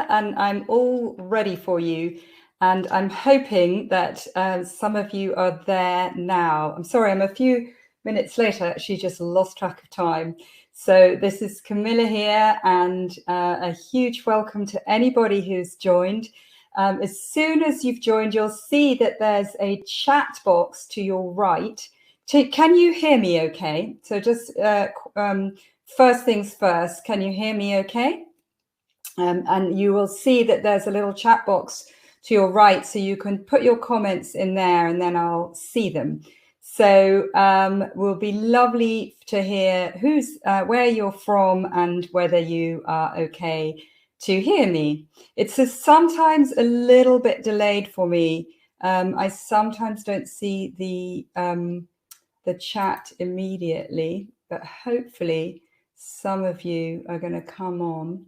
and I'm all ready for you. And I'm hoping that some of you are there now. I'm sorry, I'm a few minutes late. I actually just lost track of time. So this is Camilla here, and a huge welcome to anybody who's joined. As soon as you've joined, you'll see that there's a chat box to your right. Can you hear me okay? So just first things first, can you hear me okay? And you will see that there's a little chat box to your right, so you can put your comments in there and then I'll see them. So will be lovely to hear where you're from and whether you are okay to hear me. It's sometimes a little bit delayed for me. I sometimes don't see the chat immediately, but hopefully some of you are going to come on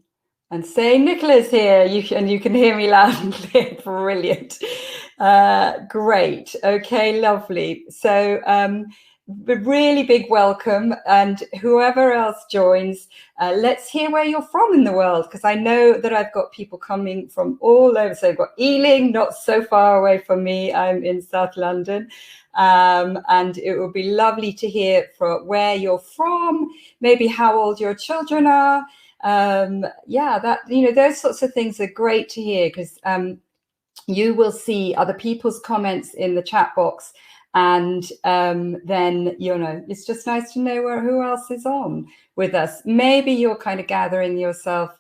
and say Nicola's here, and you can hear me loud and clear. Brilliant. Great. Okay, lovely. So a really big welcome, and whoever else joins, let's hear where you're from in the world, because I know that I've got people coming from all over. So I've got Ealing, not so far away from me. I'm in South London. And it would be lovely to hear from where you're from, maybe how old your children are. Yeah, that, those sorts of things are great to hear, because you will see other people's comments in the chat box, and then it's just nice to know who else is on with us. Maybe you're kind of gathering yourself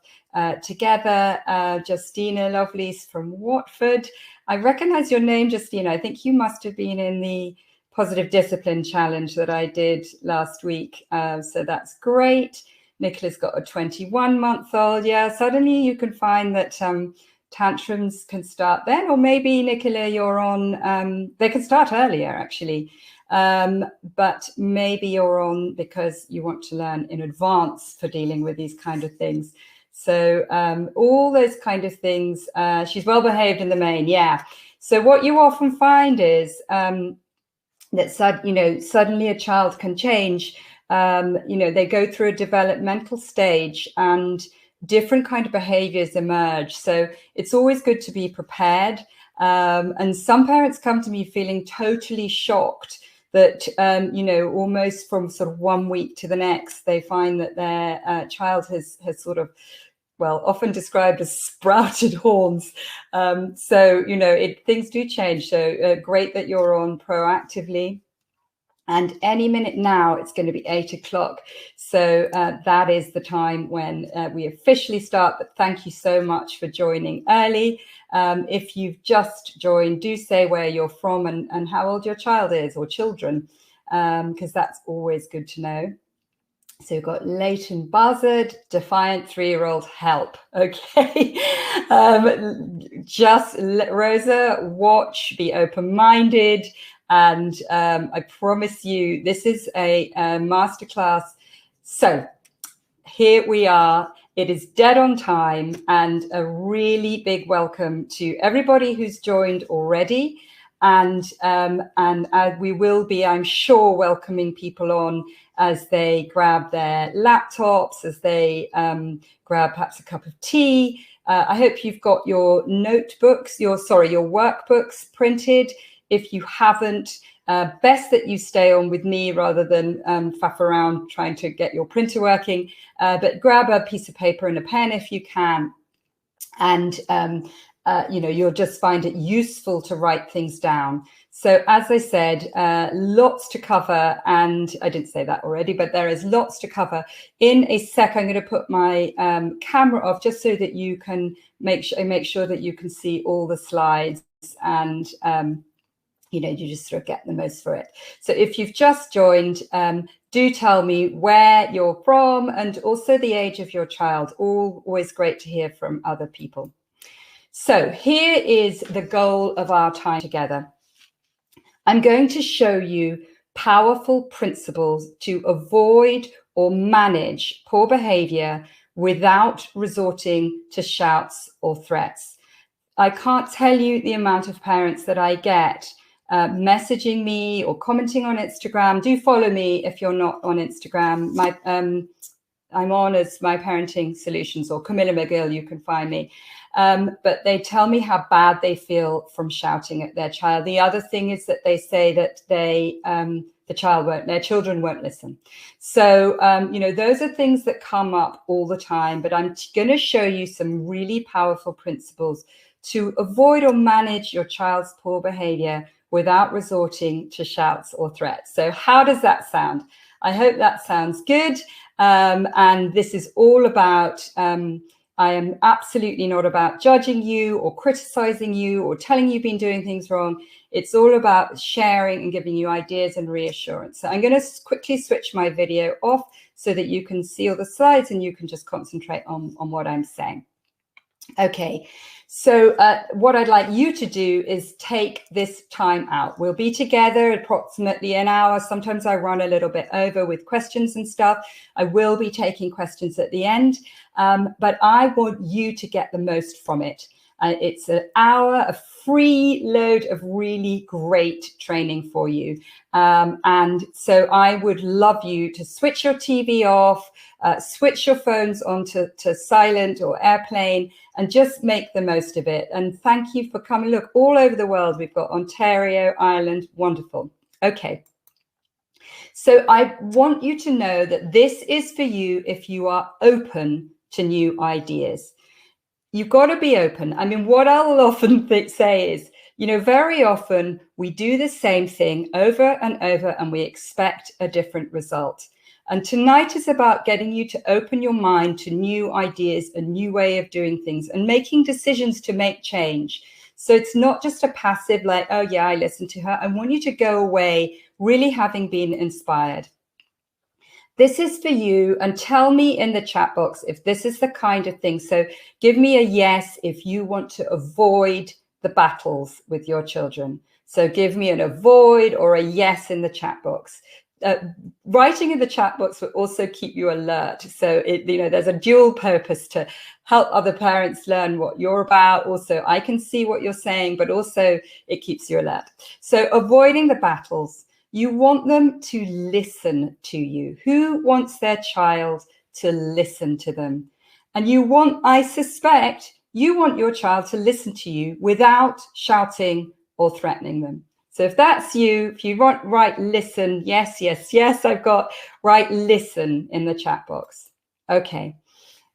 together. Justina Lovelace from Watford. I recognize your name, Justina. I think you must have been in the Positive Discipline Challenge that I did last week. So that's great. Nicola's got a 21-month-old. Yeah, suddenly you can find that tantrums can start then, or maybe Nicola, you're on, they can start earlier actually, but maybe you're on because you want to learn in advance for dealing with these kind of things. So all those kind of things. She's well behaved in the main, yeah. So what you often find is that suddenly a child can change. They go through a developmental stage and different kind of behaviors emerge. So it's always good to be prepared. And some parents come to me feeling totally shocked that, almost from sort of 1 week to the next, they find that their child has sort of, well, often described as sprouted horns. So, things do change. So great that you're on proactively. And any minute now, it's going to be 8 o'clock. So that is the time when we officially start. But thank you so much for joining early. If you've just joined, do say where you're from and how old your child is, or children, because that's always good to know. So we've got Leighton Buzzard, defiant 3-year-old, help. Okay. Just Rosa, watch, be open-minded. And I promise you, this is a masterclass. So here we are. It is dead on time, and a really big welcome to everybody who's joined already. And we will be, I'm sure, welcoming people on as they grab their laptops, as they grab perhaps a cup of tea. I hope you've got your notebooks, your workbooks printed. If you haven't, best that you stay on with me rather than faff around trying to get your printer working. But grab a piece of paper and a pen if you can. And you'll just find it useful to write things down. So as I said, lots to cover, and I didn't say that already, but there is lots to cover. In a sec, I'm going to put my camera off just so that you can make sure that you can see all the slides, and you just sort of get the most for it. So if you've just joined, do tell me where you're from and also the age of your child. Always great to hear from other people. So here is the goal of our time together. I'm going to show you powerful principles to avoid or manage poor behavior without resorting to shouts or threats. I can't tell you the amount of parents that I get messaging me or commenting on Instagram. Do follow me if you're not on Instagram. I'm on as My Parenting Solutions, or Camilla McGill, you can find me. But they tell me how bad they feel from shouting at their child. The other thing is that they say that their children won't listen. So, those are things that come up all the time, but I'm going to show you some really powerful principles to avoid or manage your child's poor behavior without resorting to shouts or threats. So how does that sound? I hope that sounds good. And this is all about, I am absolutely not about judging you or criticizing you or telling you've been doing things wrong. It's all about sharing and giving you ideas and reassurance. So I'm going to quickly switch my video off so that you can see all the slides and you can just concentrate on what I'm saying. Okay, so what I'd like you to do is take this time out. We'll be together approximately an hour. Sometimes I run a little bit over with questions and stuff. I will be taking questions at the end, but I want you to get the most from it. It's an hour, a free load of really great training for you. And so I would love you to switch your TV off, switch your phones on to silent or airplane, and just make the most of it. And thank you for coming. Look, all over the world, we've got Ontario, Ireland, wonderful. Okay. So I want you to know that this is for you if you are open to new ideas. You've got to be open. I mean, what I'll often say is, very often we do the same thing over and over and we expect a different result. And tonight is about getting you to open your mind to new ideas, a new way of doing things and making decisions to make change. So it's not just a passive like, oh yeah, I listened to her. I want you to go away really having been inspired. This is for you, and tell me in the chat box if this is the kind of thing. So give me a yes if you want to avoid the battles with your children. So give me an avoid or a yes in the chat box. Writing in the chat box will also keep you alert. So there's a dual purpose to help other parents learn what you're about. Also, I can see what you're saying, but also it keeps you alert. So avoiding the battles. You want them to listen to you. Who wants their child to listen to them? And I suspect you want your child to listen to you without shouting or threatening them. So if that's you, if you want, write listen, yes, yes, yes, I've got write listen in the chat box. Okay.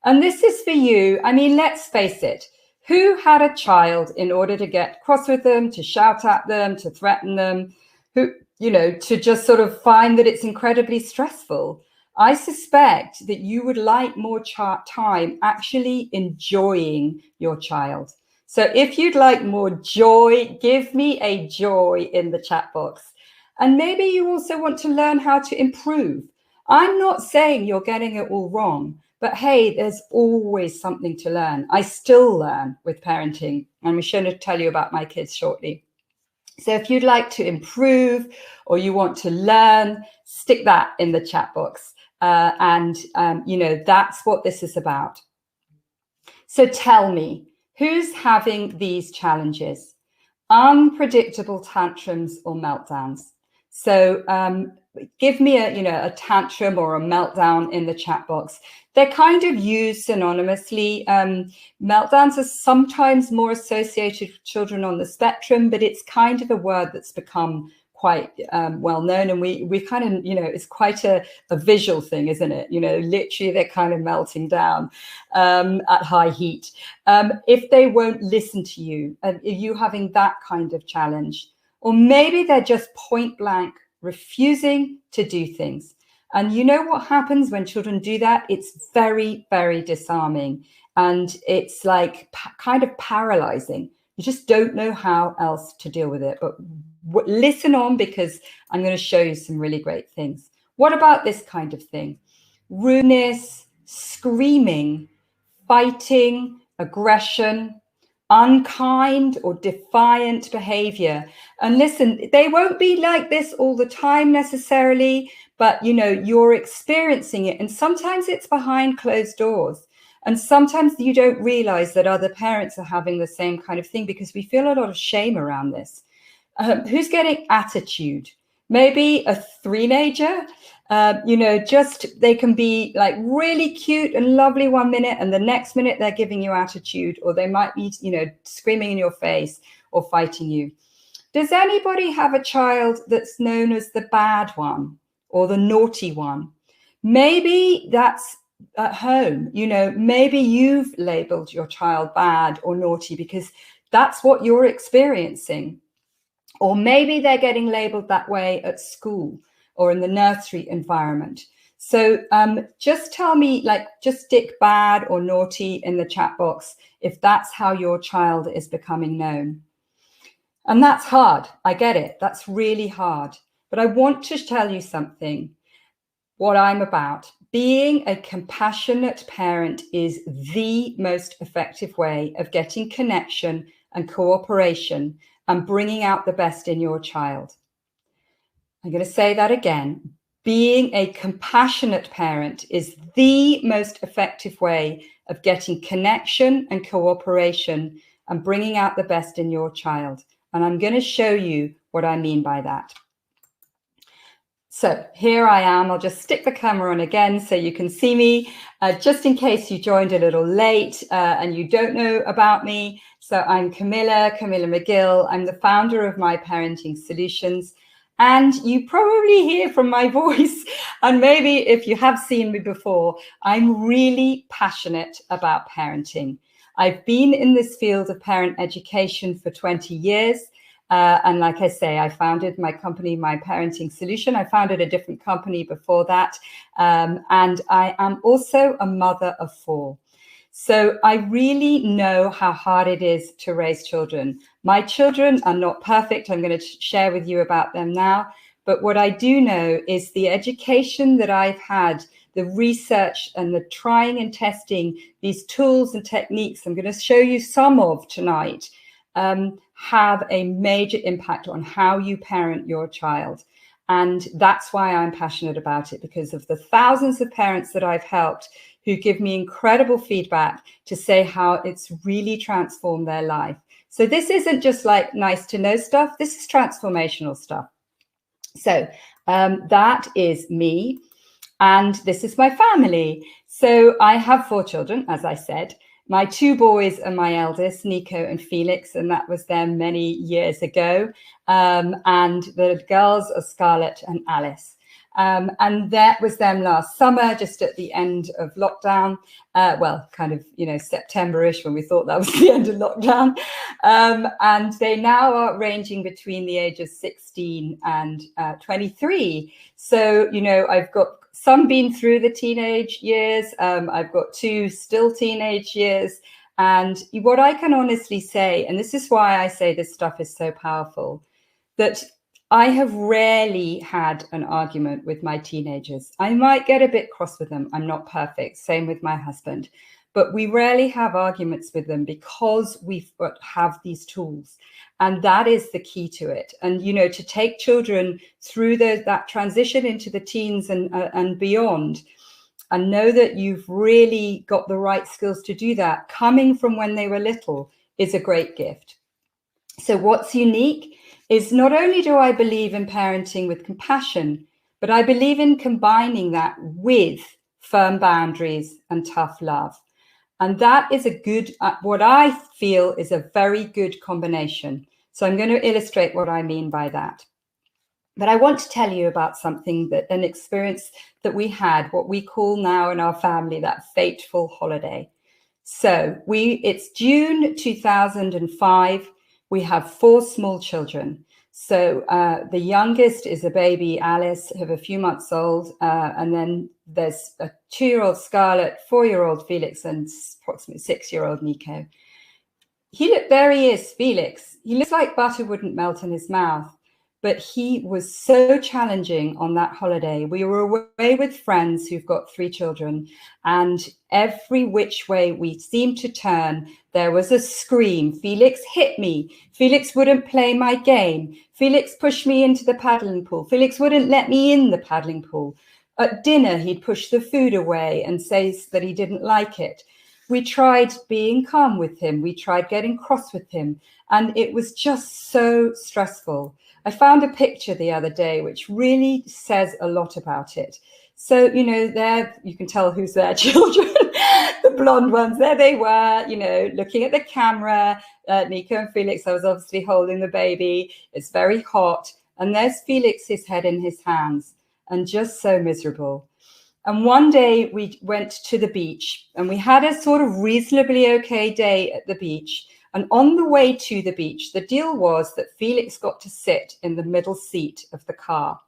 And this is for you. I mean, let's face it. Who had a child in order to get cross with them, to shout at them, to threaten them, to just sort of find that it's incredibly stressful? I suspect that you would like more time actually enjoying your child. So if you'd like more joy, give me a joy in the chat box. And maybe you also want to learn how to improve. I'm not saying you're getting it all wrong, but hey, there's always something to learn. I still learn with parenting. I'm going to tell you about my kids shortly. So if you'd like to improve or you want to learn, stick that in the chat box. That's what this is about. So tell me, who's having these challenges? Unpredictable tantrums or meltdowns? So give me a tantrum or a meltdown in the chat box. They're kind of used synonymously. Meltdowns are sometimes more associated with children on the spectrum, but it's kind of a word that's become quite well known, and we kind of, it's quite a visual thing, isn't it? Literally they're kind of melting down at high heat. If they won't listen to you, are you having that kind of challenge? Or maybe they're just point blank refusing to do things. And you know what happens when children do that? It's very, very disarming. And it's like kind of paralyzing. You just don't know how else to deal with it. But listen on, because I'm going to show you some really great things. What about this kind of thing? Rudeness, screaming, fighting, aggression, unkind or defiant behavior. And listen, they won't be like this all the time necessarily, but you're experiencing it. And sometimes it's behind closed doors. And sometimes you don't realize that other parents are having the same kind of thing, because we feel a lot of shame around this. Who's getting attitude? Maybe a three-nager. Just they can be like really cute and lovely one minute, and the next minute they're giving you attitude, or they might be, screaming in your face or fighting you. Does anybody have a child that's known as the bad one or the naughty one? Maybe that's at home. Maybe you've labeled your child bad or naughty because that's what you're experiencing. Or maybe they're getting labeled that way at school or in the nursery environment. So just tell me, just stick bad or naughty in the chat box if that's how your child is becoming known. And that's hard. I get it. That's really hard. But I want to tell you something, what I'm about. Being a compassionate parent is the most effective way of getting connection and cooperation and bringing out the best in your child. I'm going to say that again. Being a compassionate parent is the most effective way of getting connection and cooperation and bringing out the best in your child. And I'm going to show you what I mean by that. So here I am. I'll just stick the camera on again so you can see me, just in case you joined a little late and you don't know about me. So I'm Camilla McGill. I'm the founder of My Parenting Solutions. And you probably hear from my voice, and maybe if you have seen me before, I'm really passionate about parenting. I've been in this field of parent education for 20 years. And like I say, I founded my company, My Parenting Solution. I founded a different company before that. And I am also a mother of 4. So I really know how hard it is to raise children. My children are not perfect. I'm going to share with you about them now. But what I do know is the education that I've had, the research and the trying and testing, these tools and techniques I'm going to show you some of tonight, have a major impact on how you parent your child. And that's why I'm passionate about it, because of the thousands of parents that I've helped who give me incredible feedback to say how it's really transformed their life. So this isn't just like nice to know stuff. This is transformational stuff. So that is me. And this is my family. So I have 4 children, as I said. My 2 boys are my eldest, Nico and Felix, and that was them many years ago. And the girls are Scarlett and Alice. And that was them last summer, just at the end of lockdown. Well, kind of, September-ish, when we thought that was the end of lockdown. And they now are ranging between the ages 16 and 23. So, I've got some been through the teenage years. I've got 2 still teenage years. And what I can honestly say, and this is why I say this stuff is so powerful, that I have rarely had an argument with my teenagers. I might get a bit cross with them. I'm not perfect. Same with my husband. But we rarely have arguments with them because we have these tools. And that is the key to it. And, to take children through that transition into the teens and beyond, and know that you've really got the right skills to do that, coming from when they were little, is a great gift. So what's unique is not only do I believe in parenting with compassion, but I believe in combining that with firm boundaries and tough love. And that is a good, what I feel is a very good combination. So I'm going to illustrate what I mean by that. But I want to tell you about something an experience that we had, what we call now in our family, that fateful holiday. So it's June 2005. We have 4 small children. So the youngest is a baby, Alice, of a few months old. And then there's a 2-year-old Scarlett, 4-year-old Felix, and approximately 6-year-old Nico. There he is, Felix. He looks like butter wouldn't melt in his mouth. But he was so challenging on that holiday. We were away with friends who've got 3 children, and every which way we seemed to turn, there was a scream. Felix hit me. Felix wouldn't play my game. Felix pushed me into the paddling pool. Felix wouldn't let me in the paddling pool. At dinner, he'd push the food away and say that he didn't like it. We tried being calm with him. We tried getting cross with him. And it was just so stressful. I found a picture the other day which really says a lot about it. So, there you can tell who's their children, the blonde ones. There they were, looking at the camera. Nico and Felix, I was obviously holding the baby. It's very hot. And there's Felix's head in his hands and just so miserable. And one day we went to the beach and we had a sort of reasonably okay day at the beach. And on the way to the beach, the deal was that Felix got to sit in the middle seat of the car.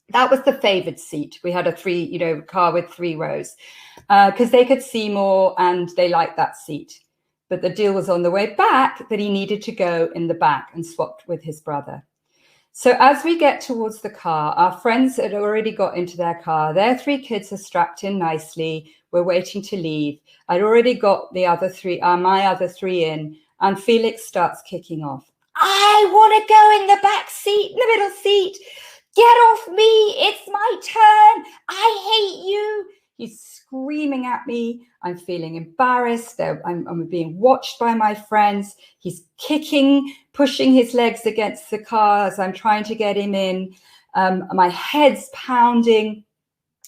That was the favored seat. We had a car with 3 rows because they could see more and they liked that seat. But the deal was on the way back that he needed to go in the back and swapped with his brother. So as we get towards the car, our friends had already got into their car. Their 3 kids are strapped in nicely. We're waiting to leave. I'd already got the other 3, my other 3 in, and Felix starts kicking off. I want to go in the back seat, in the middle seat. Get off me. It's my turn. I hate you. He's screaming at me. I'm feeling embarrassed. I'm being watched by my friends. He's kicking, pushing his legs against the car as I'm trying to get him in. My head's pounding.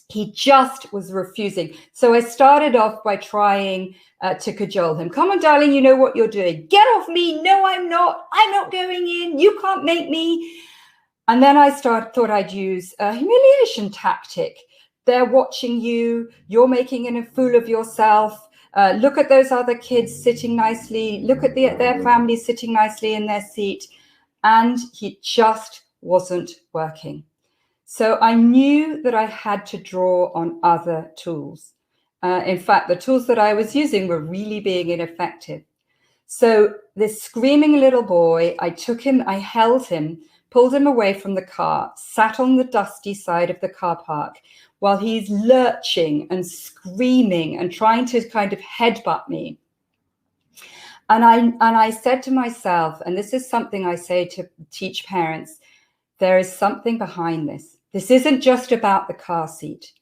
He just was refusing. So I started off by trying to cajole him. Come on, darling, you know what you're doing. Get off me. No, I'm not. I'm not going in. You can't make me. And then I thought I'd use a humiliation tactic. They're watching you. You're making a fool of yourself. Look at those other kids sitting nicely. Look at their family sitting nicely in their seat. And he just wasn't working. So I knew that I had to draw on other tools. In fact, the tools that I was using were really being ineffective. So this screaming little boy, I took him, I held him, pulled him away from the car, sat on the dusty side of the car park while he's lurching and screaming and trying to kind of headbutt me. And I said to myself, and this is something I say to teach parents, there is something behind this. This isn't just about the car seat.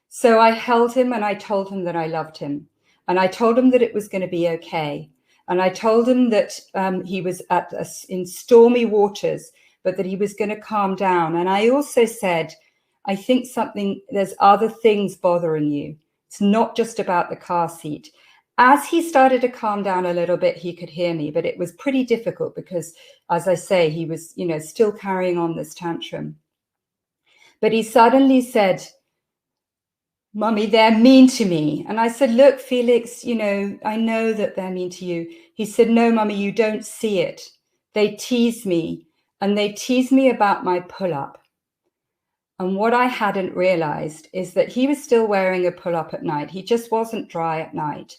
So I held him and I told him that I loved him. And I told him that it was going to be okay. And I told him that he was in stormy waters, but that he was going to calm down. And I also said, I think there's other things bothering you. It's not just about the car seat. As he started to calm down a little bit, he could hear me, but it was pretty difficult because, as I say, he was, still carrying on this tantrum. But he suddenly said, Mummy, they're mean to me. And I said, look, Felix, I know that they're mean to you. He said, no, Mummy, you don't see it. They tease me, and they tease me about my pull-up. And what I hadn't realized is that he was still wearing a pull-up at night. He just wasn't dry at night.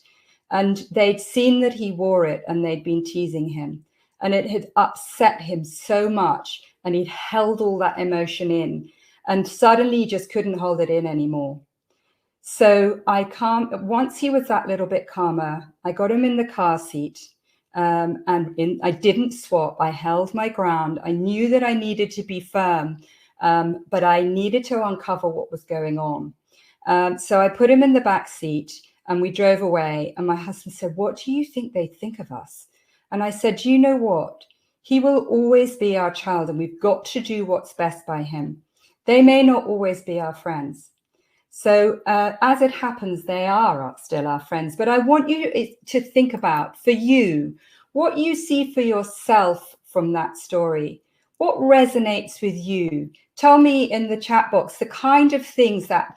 And they'd seen that he wore it and they'd been teasing him. And it had upset him so much. And he'd held all that emotion in. And suddenly he just couldn't hold it in anymore. So once he was that little bit calmer, I got him in the car seat. I didn't swap. I held my ground. I knew that I needed to be firm, but I needed to uncover what was going on. So I put him in the back seat and we drove away. And my husband said, what do you think they think of us? And I said, you know what? He will always be our child and we've got to do what's best by him. They may not always be our friends. So as it happens, they are still our friends. But I want you to think about, for you, what you see for yourself from that story. What resonates with you? Tell me in the chat box the kind of things that,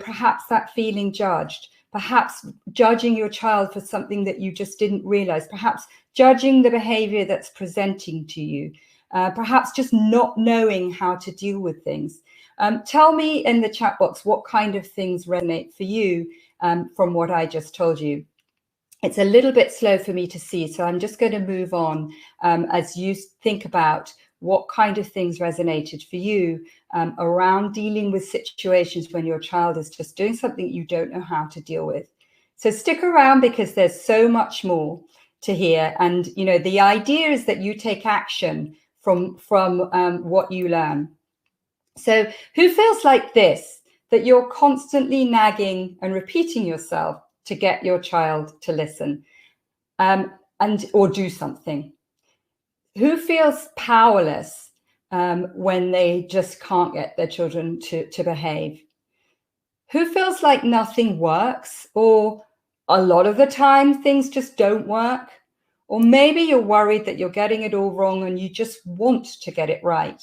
perhaps that feeling judged, perhaps judging your child for something that you just didn't realize, perhaps judging the behavior that's presenting to you, perhaps just not knowing how to deal with things. Tell me in the chat box what kind of things resonate for you from what I just told you. It's a little bit slow for me to see, so I'm just going to move on as you think about what kind of things resonated for you around dealing with situations when your child is just doing something you don't know how to deal with. So stick around because there's so much more to hear. And, the idea is that you take action from what you learn. So who feels like this, that you're constantly nagging and repeating yourself? to get your child to listen or do something? Who feels powerless when they just can't get their children to behave? Who feels like nothing works, or a lot of the time things just don't work? Or maybe you're worried that you're getting it all wrong and you just want to get it right.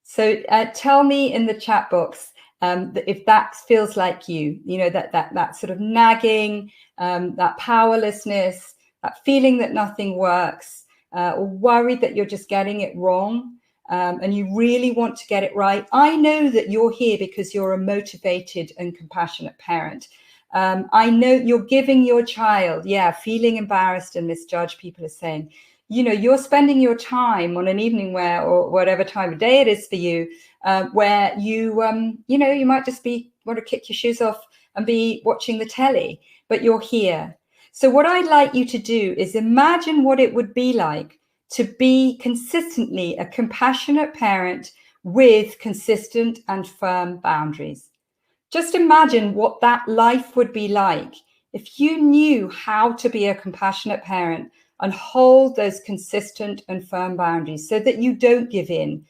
So tell me in the chat box if that feels like you, that sort of nagging, that powerlessness, that feeling that nothing works, or worried that you're just getting it wrong. And you really want to get it right. I know that you're here because you're a motivated and compassionate parent. I know you're giving your child, feeling embarrassed and misjudged, people are saying. You're spending your time on an evening where, or whatever time of day it is for you, where you might just want to kick your shoes off and be watching the telly, but you're here. So what I'd like you to do is imagine what it would be like to be consistently a compassionate parent with consistent and firm boundaries. Just imagine what that life would be like if you knew how to be a compassionate parent and hold those consistent and firm boundaries so that you don't give in,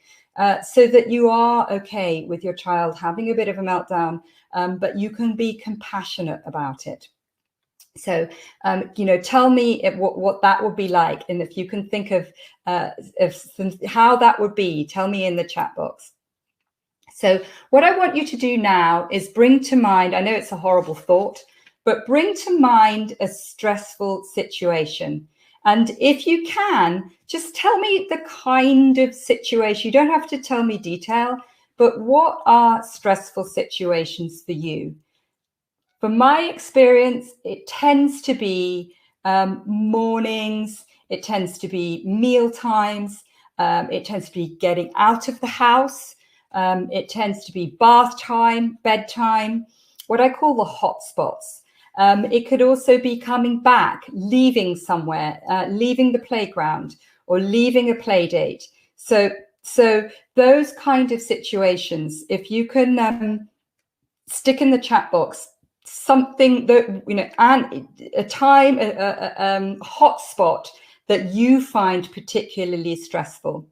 so that you are okay with your child having a bit of a meltdown, but you can be compassionate about it. So, tell me what that would be like. And if you can think of how that would be, tell me in the chat box. So what I want you to do now is bring to mind, I know it's a horrible thought, but bring to mind a stressful situation. And if you can, just tell me the kind of situation. You don't have to tell me detail, but what are stressful situations for you? From my experience, it tends to be mornings, it tends to be meal times, it tends to be getting out of the house, it tends to be bath time, bedtime, what I call the hot spots. It could also be coming back, leaving somewhere, leaving the playground or leaving a play date. So those kind of situations, if you can stick in the chat box something that, and a time, a hot spot that you find particularly stressful,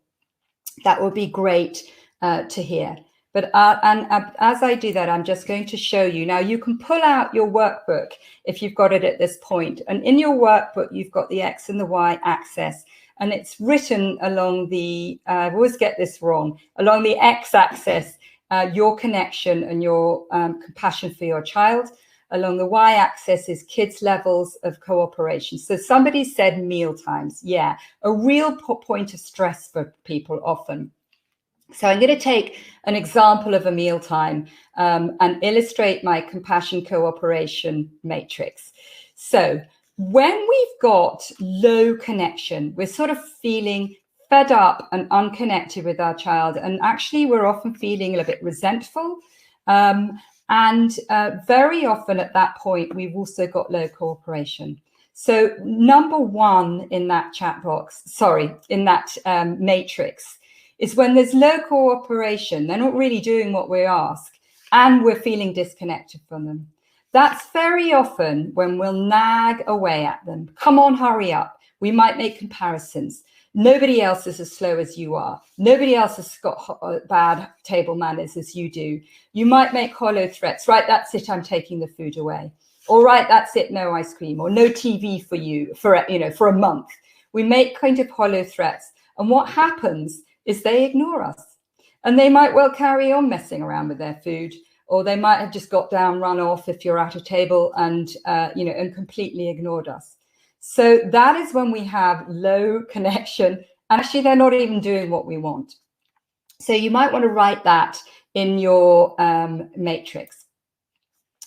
that would be great to hear. But as I do that, I'm just going to show you. Now, you can pull out your workbook if you've got it at this point. And in your workbook, you've got the X and the Y axis. And it's written along the, I always get this wrong, along the X axis, your connection and your compassion for your child. Along the Y axis is kids' levels of cooperation. So somebody said meal times. Yeah, a real point of stress for people often. So I'm going to take an example of a mealtime and illustrate my compassion cooperation matrix. So when we've got low connection, we're sort of feeling fed up and unconnected with our child. And actually, we're often feeling a little bit resentful. And very often at that point, we've also got low cooperation. So number one in that chat box, in that matrix, is when there's low cooperation, they're not really doing what we ask, and we're feeling disconnected from them. That's very often when we'll nag away at them. Come on, hurry up. We might make comparisons. Nobody else is as slow as you are. Nobody else has got bad table manners as you do. You might make hollow threats. Right, that's it, I'm taking the food away. All right, that's it, no ice cream, or no TV for you for a month. We make kind of hollow threats. And what happens is they ignore us. And they might well carry on messing around with their food, or they might have just got down, run off if you're at a table and, and completely ignored us. So that is when we have low connection. And actually, they're not even doing what we want. So you might want to write that in your matrix.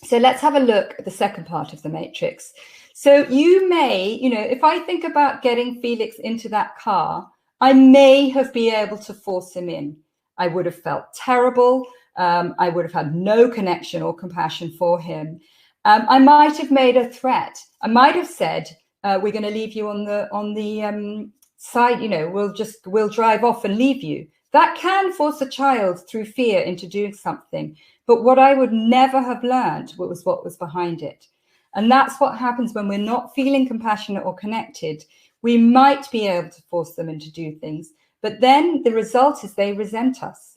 So let's have a look at the second part of the matrix. So you may, if I think about getting Felix into that car, I may have been able to force him in. I would have felt terrible. I would have had no connection or compassion for him. I might have made a threat. I might have said, we're going to leave you on the side, we'll drive off and leave you. That can force a child through fear into doing something. But what I would never have learned was what was behind it. And that's what happens when we're not feeling compassionate or connected. We might be able to force them into do things, but then the result is they resent us.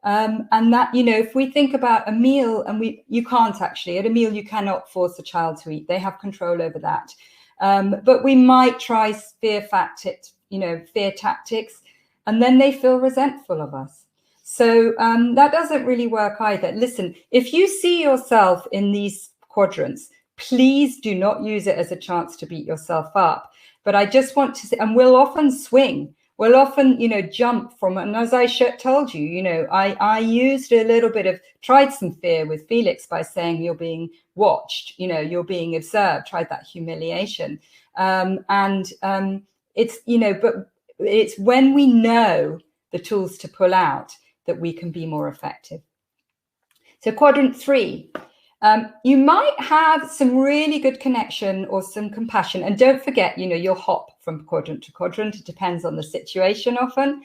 And that, you know, if we think about a meal, and you can't actually, at a meal, you cannot force a child to eat. They have control over that. But we might try fear tactics, and then they feel resentful of us. So that doesn't really work either. Listen, if you see yourself in these quadrants, please do not use it as a chance to beat yourself up. But I just want to say, and we'll often swing. We'll often, jump from, and as I told you, I used a little bit of, tried some fear with Felix by saying you're being watched, you're being observed, tried that humiliation. It's, but it's when we know the tools to pull out that we can be more effective. So quadrant 3. You might have some really good connection or some compassion. And don't forget, you'll hop from quadrant to quadrant. It depends on the situation often.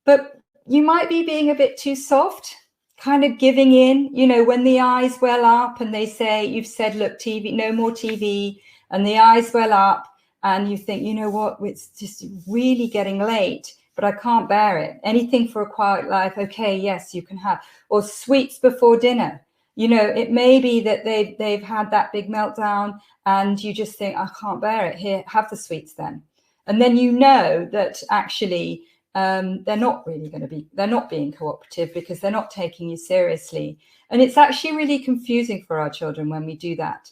But you might be being a bit too soft, kind of giving in, when the eyes well up and they say, you've said, look, TV, no more TV, and the eyes well up and you think, you know what, it's just really getting late, but I can't bear it. Anything for a quiet life. Okay, yes, you can have. Or sweets before dinner. It may be that they've had that big meltdown and you just think, I can't bear it. Here, have the sweets then. And then that actually they're not being cooperative because they're not taking you seriously. And it's actually really confusing for our children when we do that.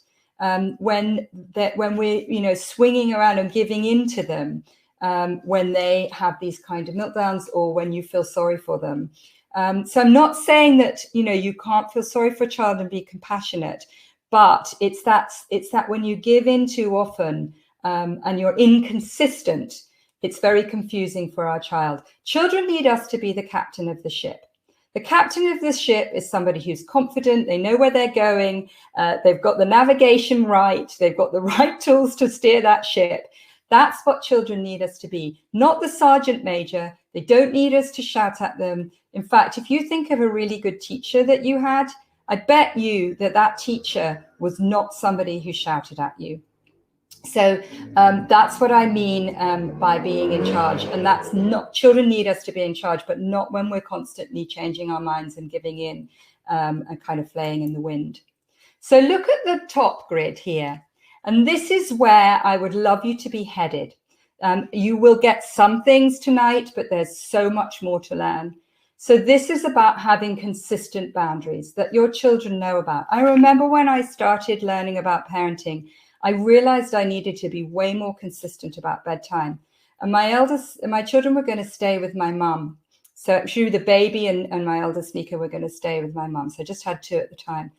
When we're, swinging around and giving in to them when they have these kind of meltdowns or when you feel sorry for them. So I'm not saying that, you can't feel sorry for a child and be compassionate, but it's that when you give in too often and you're inconsistent, it's very confusing for our child. Children need us to be the captain of the ship. The captain of the ship is somebody who's confident, they know where they're going, they've got the navigation right, they've got the right tools to steer that ship. That's what children need us to be, not the sergeant major. They don't need us to shout at them. In fact, if you think of a really good teacher that you had, I bet you that teacher was not somebody who shouted at you. So that's what I mean by being in charge. And that's not, children need us to be in charge, but not when we're constantly changing our minds and giving in and kind of flaying in the wind. So look at the top grid here. And this is where I would love you to be headed. You will get some things tonight, but there's so much more to learn. So this is about having consistent boundaries that your children know about. I remember when I started learning about parenting, I realized I needed to be way more consistent about bedtime. And my children were going to stay with my mum. So she, the baby and my eldest Nika were going to stay with my mum. So I just had 2 at the time.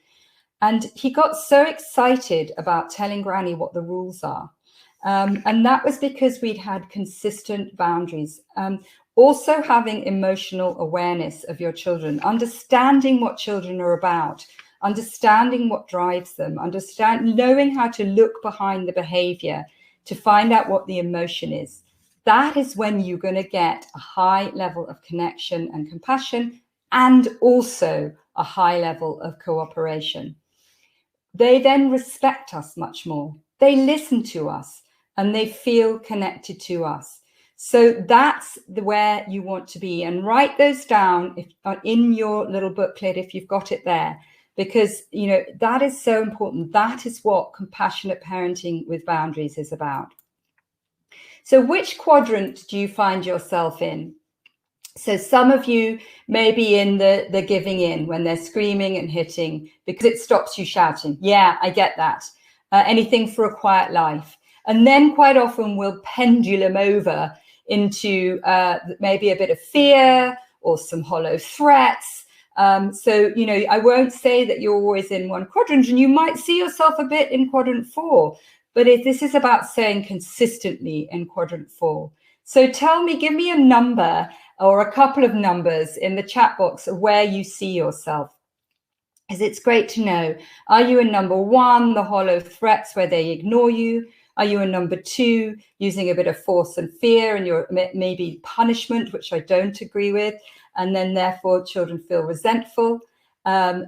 And he got so excited about telling Granny what the rules are. And that was because we'd had consistent boundaries. Also having emotional awareness of your children, understanding what children are about, understanding what drives them, knowing how to look behind the behavior to find out what the emotion is. That is when you're going to get a high level of connection and compassion and also a high level of cooperation. They then respect us much more. They listen to us and they feel connected to us. So that's where you want to be, and write those down in your little booklet if you've got it there, because that is so important. That is what compassionate parenting with boundaries is about. So which quadrant do you find yourself in? So some of you may be in the giving in when they're screaming and hitting because it stops you shouting. Yeah, I get that. Anything for a quiet life. And then quite often we'll pendulum over into maybe a bit of fear or some hollow threats. So, I won't say that you're always in one quadrant, and you might see yourself a bit in quadrant 4. But this is about staying consistently in quadrant 4. So tell me, give me a number or a couple of numbers in the chat box of where you see yourself. Because it's great to know. Are you in number 1, the hollow threats where they ignore you? Are you in number 2, using a bit of force and fear and your maybe punishment, which I don't agree with, and then therefore children feel resentful?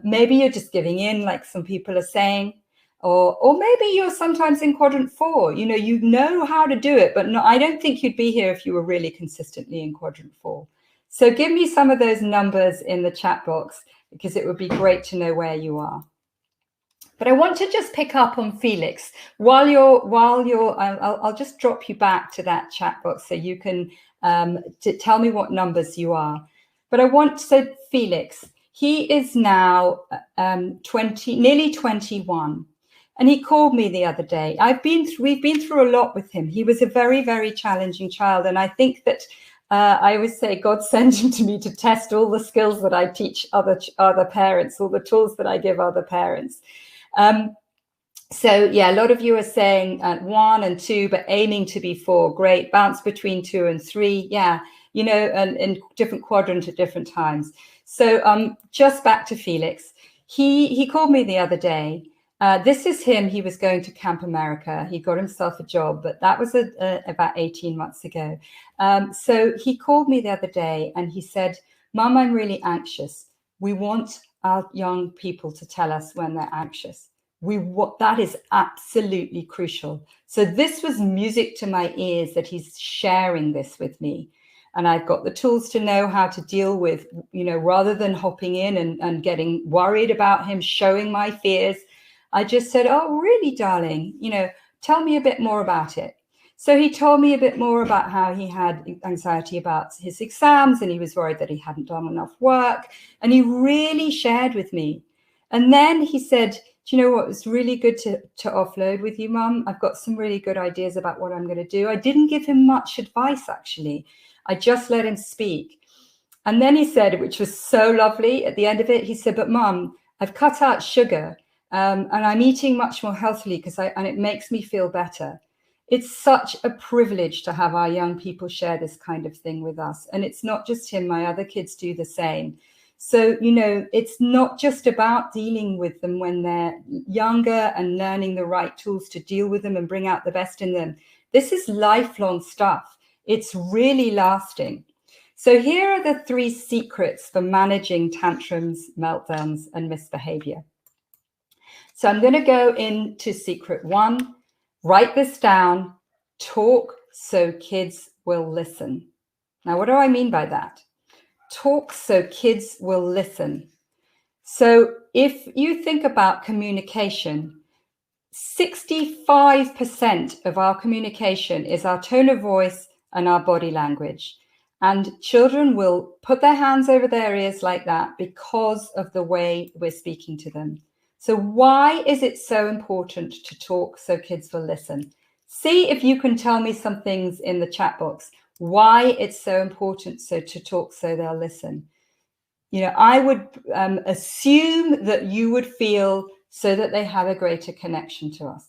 Maybe you're just giving in, like some people are saying. or maybe you're sometimes in quadrant 4. You know how to do it, but no, I don't think you'd be here if you were really consistently in quadrant 4. So give me some of those numbers in the chat box, because it would be great to know where you are. But I want to just pick up on Felix while I'll just drop you back to that chat box so you can tell me what numbers you are. But I want to, Felix, he is now nearly 21. And he called me the other day. We've been through a lot with him. He was a very, very challenging child. And I think that I always say God sent him to me to test all the skills that I teach other parents, all the tools that I give other parents. So yeah, a lot of you are saying 1 and 2, but aiming to be 4. Great. Bounce between 2 and 3. Yeah, and in different quadrants at different times. So just back to Felix. He called me the other day. This is him. He was going to Camp America. He got himself a job, but that was about 18 months ago. So he called me the other day and he said, "Mum, I'm really anxious. We want our young people to tell us when they're anxious. That is absolutely crucial." So this was music to my ears that he's sharing this with me. And I've got the tools to know how to deal with, rather than hopping in and getting worried about him, showing my fears. I just said, "Oh, really, darling? Tell me a bit more about it." So he told me a bit more about how he had anxiety about his exams and he was worried that he hadn't done enough work. And he really shared with me. And then he said, "Do you know what? It's really good to offload with you, Mum. I've got some really good ideas about what I'm going to do." I didn't give him much advice, actually. I just let him speak. And then he said, which was so lovely at the end of it, he said, "But Mum, I've cut out sugar and I'm eating much more healthily and it makes me feel better." It's such a privilege to have our young people share this kind of thing with us. And it's not just him, my other kids do the same. So, it's not just about dealing with them when they're younger and learning the right tools to deal with them and bring out the best in them. This is lifelong stuff. It's really lasting. So here are the 3 secrets for managing tantrums, meltdowns, and misbehavior. So I'm going to go into secret 1. Write this down. Talk so kids will listen. Now, what do I mean by that? Talk so kids will listen. So if you think about communication, 65% of our communication is our tone of voice and our body language. And children will put their hands over their ears like that because of the way we're speaking to them. So why is it so important to talk so kids will listen? See if you can tell me some things in the chat box, why it's so important to talk so they'll listen. I would assume that you would feel so that they have a greater connection to us,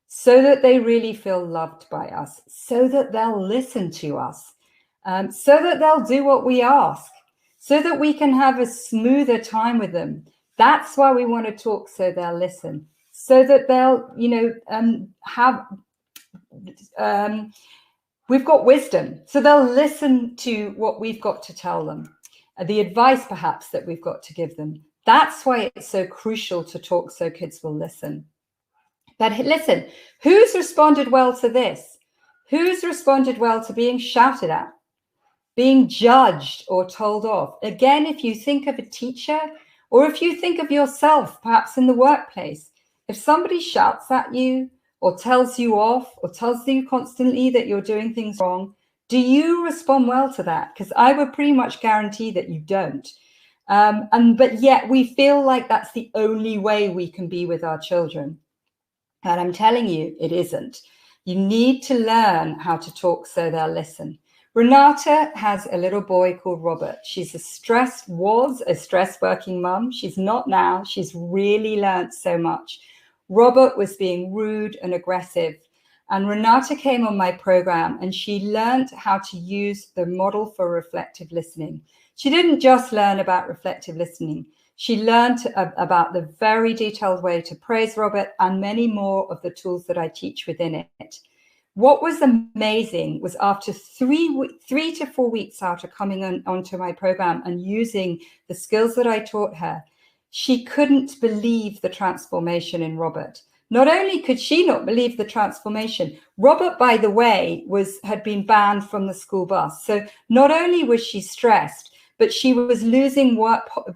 so that they really feel loved by us, so that they'll listen to us, so that they'll do what we ask, so that we can have a smoother time with them. That's why we want to talk so they'll listen, so that they'll, we've got wisdom, so they'll listen to what we've got to tell them, the advice perhaps that we've got to give them. That's why it's so crucial to talk so kids will listen. But listen, who's responded well to this? Who's responded well to being shouted at, being judged or told off? Again, if you think of a teacher, or if you think of yourself, perhaps in the workplace, if somebody shouts at you or tells you off or tells you constantly that you're doing things wrong, do you respond well to that? Because I would pretty much guarantee that you don't. But yet we feel like that's the only way we can be with our children. And I'm telling you, it isn't. You need to learn how to talk so they'll listen. Renata has a little boy called Robert. Was a stressed working mum. She's not now. She's really learned so much. Robert was being rude and aggressive. And Renata came on my program and she learned how to use the model for reflective listening. She didn't just learn about reflective listening. She learned about the very detailed way to praise Robert and many more of the tools that I teach within it. What was amazing was after 3 to 4 weeks after coming onto my program and using the skills that I taught her, she couldn't believe the transformation in Robert. Not only could she not believe the transformation, Robert, by the way, had been banned from the school bus. So not only was she stressed, but she was losing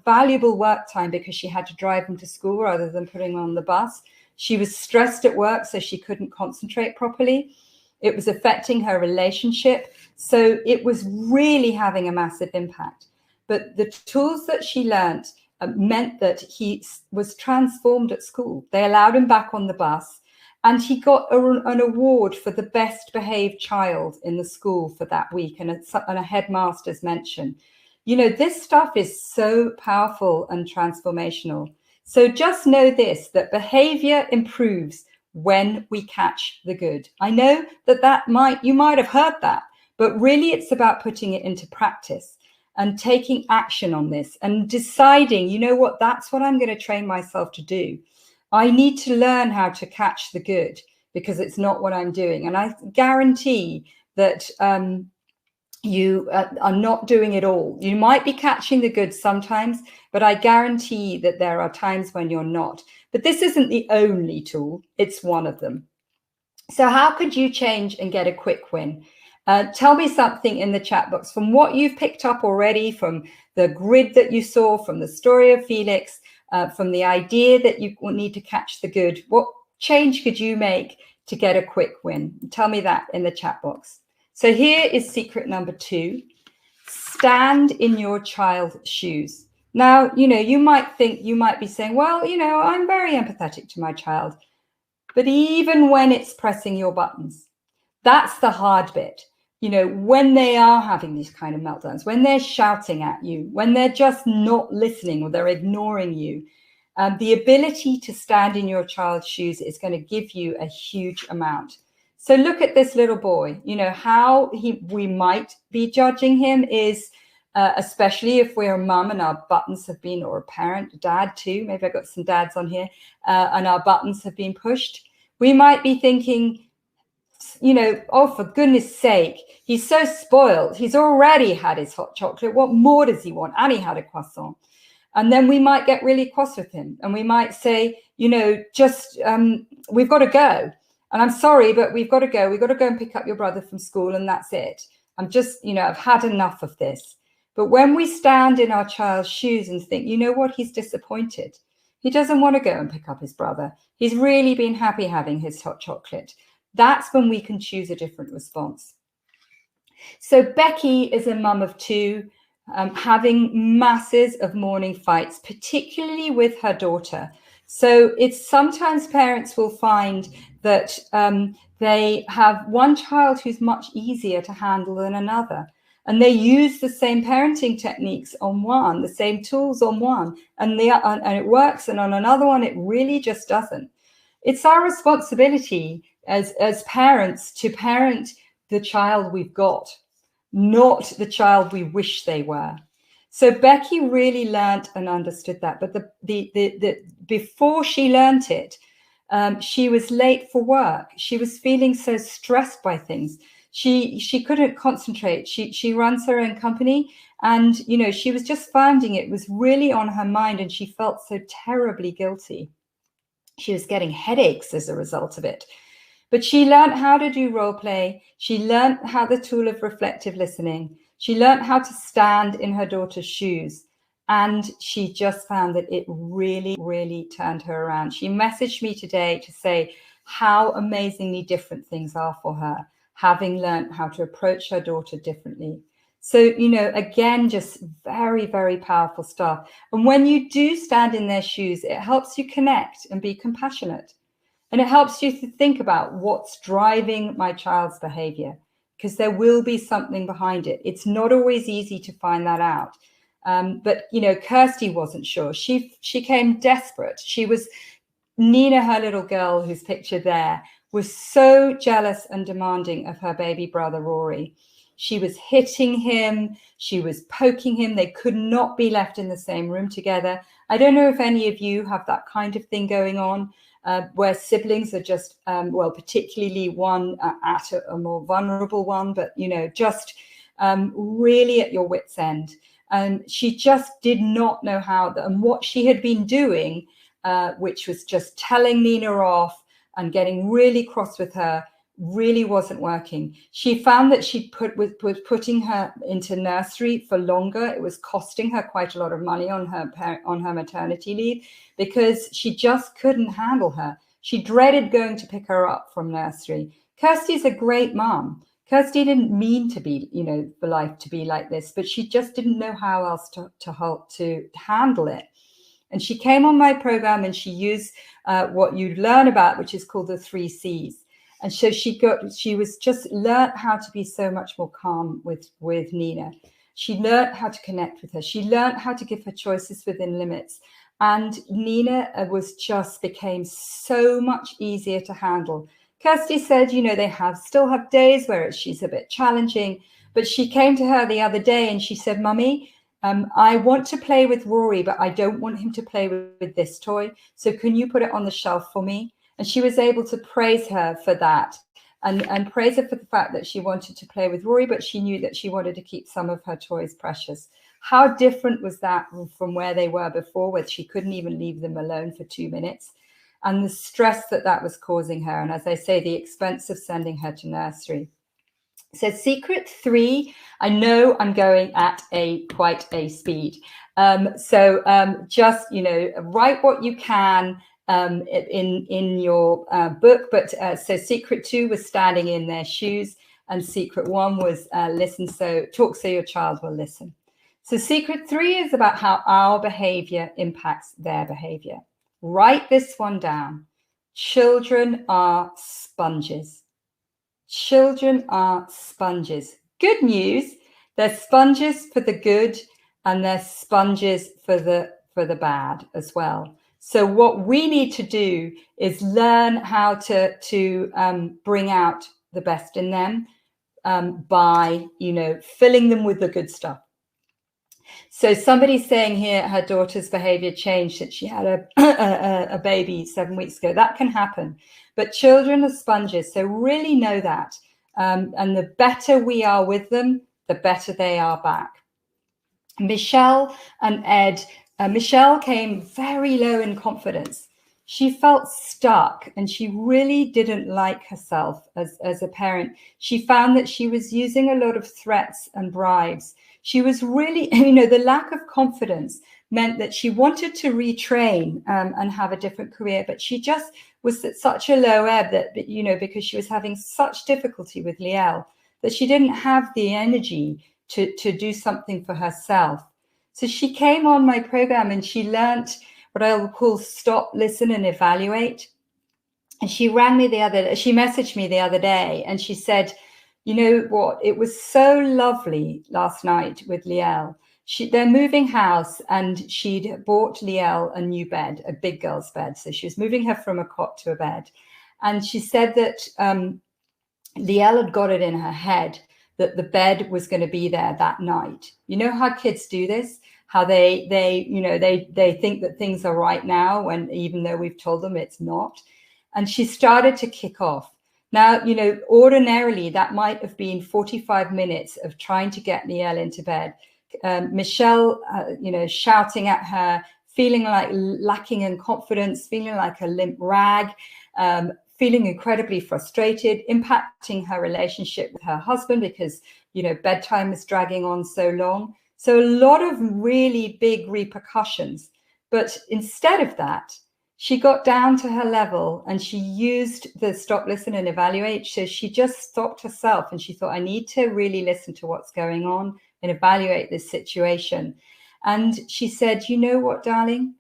valuable work time because she had to drive him to school rather than putting him on the bus. She was stressed at work, so she couldn't concentrate properly. It was affecting her relationship. So it was really having a massive impact. But the tools that she learned meant that he was transformed at school. They allowed him back on the bus, and he got an award for the best behaved child in the school for that week, and a headmaster's mention. You know, this stuff is so powerful and transformational. So just know this, that behavior improves when we catch the good. I know that you might have heard that, but really it's about putting it into practice and taking action on this and deciding, you know what, that's what I'm going to train myself to do. I need to learn how to catch the good because it's not what I'm doing. And I guarantee that you are not doing it all. You might be catching the good sometimes, but I guarantee that there are times when you're not. But this isn't the only tool, it's one of them. So how could you change and get a quick win? Tell me something in the chat box from what you've picked up already, from the grid that you saw, from the story of Felix, from the idea that you need to catch the good. What change could you make to get a quick win? Tell me that in the chat box. So here is secret number 2. Stand in your child's shoes. Now, you know, you might be saying, well, you know, I'm very empathetic to my child. But even when it's pressing your buttons, that's the hard bit. You know, when they are having these kind of meltdowns, when they're shouting at you, when they're just not listening or they're ignoring you, the ability to stand in your child's shoes is going to give you a huge amount. So look at this little boy. You know, how we might be judging him is, especially if we're a mum and our buttons have been, or a parent, a dad too, maybe I've got some dads on here, and our buttons have been pushed. We might be thinking, you know, oh, for goodness sake, he's so spoiled. He's already had his hot chocolate. What more does he want? And he had a croissant. And then we might get really cross with him. And we might say, you know, just, we've got to go. And I'm sorry, but we've got to go. We've got to go and pick up your brother from school, and that's it. I'm just, you know, I've had enough of this. But when we stand in our child's shoes and think, you know what, he's disappointed. He doesn't want to go and pick up his brother. He's really been happy having his hot chocolate. That's when we can choose a different response. So Becky is a mum of 2, having masses of morning fights, particularly with her daughter. So it's sometimes parents will find that they have one child who's much easier to handle than another. And they use the same parenting techniques on one, the same tools on one, and it works. And on another one, it really just doesn't. It's our responsibility as parents to parent the child we've got, not the child we wish they were. So Becky really learned and understood that. But before she learned it, she was late for work. She was feeling so stressed by things. She couldn't concentrate. She runs her own company, and you know, she was just finding it was really on her mind, and she felt so terribly guilty. She was getting headaches as a result of it. But she learned how to do role play. She learned how the tool of reflective listening. She learned how to stand in her daughter's shoes. And she just found that it really, really turned her around. She messaged me today to say how amazingly different things are for her, having learned how to approach her daughter differently. So, you know, again, just very, very powerful stuff. And when you do stand in their shoes, it helps you connect and be compassionate. And it helps you to think about what's driving my child's behavior, because there will be something behind it. It's not always easy to find that out. But, you know, Kirsty wasn't sure. She came desperate. She was, Nina, her little girl who's pictured there, was so jealous and demanding of her baby brother, Rory. She was hitting him. She was poking him. They could not be left in the same room together. I don't know if any of you have that kind of thing going on, where siblings are just, well, particularly one at a more vulnerable one, but, you know, just really at your wit's end. And she just did not know how, and what she had been doing, which was just telling Nina off, and getting really cross with her really wasn't working. She found that she was putting her into nursery for longer. It was costing her quite a lot of money on her maternity leave because she just couldn't handle her. She dreaded going to pick her up from nursery. Kirsty's a great mom. Kirsty didn't mean to be, for life to be like this, but she just didn't know how else to handle it. And she came on my program and she used what you learn about, which is called the 3 C's. And so she was just learned how to be so much more calm with Nina. She learned how to connect with her. She learned how to give her choices within limits. And Nina became so much easier to handle. Kirsty said, they still have days where she's a bit challenging, but she came to her the other day and she said, Mummy, I want to play with Rory, but I don't want him to play with this toy. So can you put it on the shelf for me? And she was able to praise her for that and praise her for the fact that she wanted to play with Rory, but she knew that she wanted to keep some of her toys precious. How different was that from where they were before, where she couldn't even leave them alone for 2 minutes? And the stress that was causing her. And as I say, the expense of sending her to nursery. So secret 3, I know I'm going at quite a speed. Just, write what you can in your book. But so secret 2 was standing in their shoes, and secret 1 was talk so your child will listen. So secret 3 is about how our behavior impacts their behavior. Write this one down. Children are sponges. Children are sponges. Good news, they're sponges for the good and they're sponges for the bad as well. So what we need to do is learn how to bring out the best in them by, filling them with the good stuff. So somebody's saying here her daughter's behavior changed since she had a baby 7 weeks ago. That can happen. But children are sponges, so really know that. And the better we are with them, the better they are back. Michelle and Ed. Michelle came very low in confidence. She felt stuck and she really didn't like herself as a parent. She found that she was using a lot of threats and bribes. She was really, the lack of confidence meant that she wanted to retrain and have a different career, but she just was at such a low ebb that, because she was having such difficulty with Liel, that she didn't have the energy to do something for herself. So she came on my program and she learnt what I will call stop, listen, and evaluate. And she messaged me the other day and she said, you know what, it was so lovely last night with Liel. They're moving house and she'd bought Liel a new bed, a big girl's bed. So she was moving her from a cot to a bed. And she said that Liel had got it in her head that the bed was going to be there that night. You know how kids do this? How they think that things are right now when even though we've told them it's not. And she started to kick off. Now, ordinarily that might have been 45 minutes of trying to get Liel into bed. Michelle, shouting at her, feeling like lacking in confidence, feeling like a limp rag, feeling incredibly frustrated, impacting her relationship with her husband because, bedtime is dragging on so long. So a lot of really big repercussions. But instead of that, she got down to her level and she used the stop, listen, and evaluate. So she just stopped herself and she thought, I need to really listen to what's going on and evaluate this situation. And she said, you know what, darling?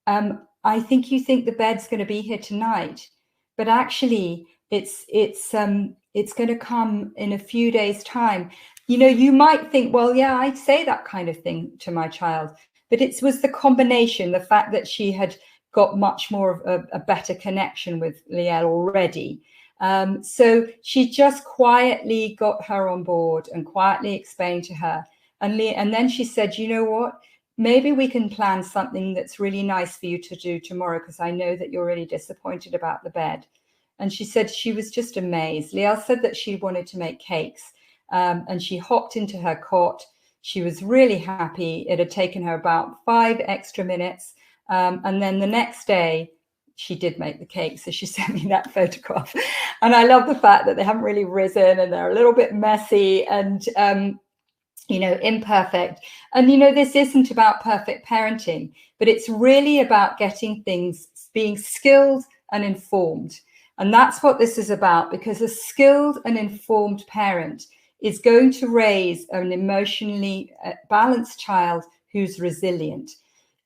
I think you think the bed's going to be here tonight, but actually it's going to come in a few days' time. You might think, well, yeah, I'd say that kind of thing to my child, but it was the combination, the fact that she had got much more of a better connection with Liel already. So she just quietly got her on board and quietly explained to her. And then she said, you know what? Maybe we can plan something that's really nice for you to do tomorrow, because I know that you're really disappointed about the bed. And she said she was just amazed. Liel said that she wanted to make cakes, and she hopped into her cot. She was really happy. It had taken her about 5 extra minutes. And then the next day, she did make the cake, so she sent me that photograph. And I love the fact that they haven't really risen and they're a little bit messy and imperfect. And this isn't about perfect parenting, but it's really about getting things, being skilled and informed. And that's what this is about, because a skilled and informed parent is going to raise an emotionally balanced child who's resilient.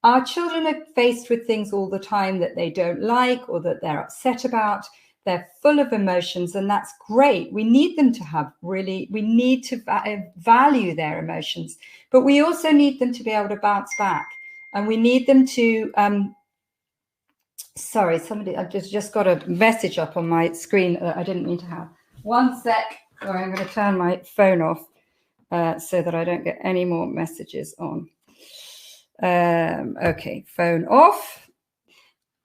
Our children are faced with things all the time that they don't like or that they're upset about. They're full of emotions, and that's great. We need them to we need to value their emotions, but we also need them to be able to bounce back. And we need them to, sorry, I've just got a message up on my screen that I didn't mean to have. One sec, or I'm going to turn my phone off so that I don't get any more messages on. Okay, phone off.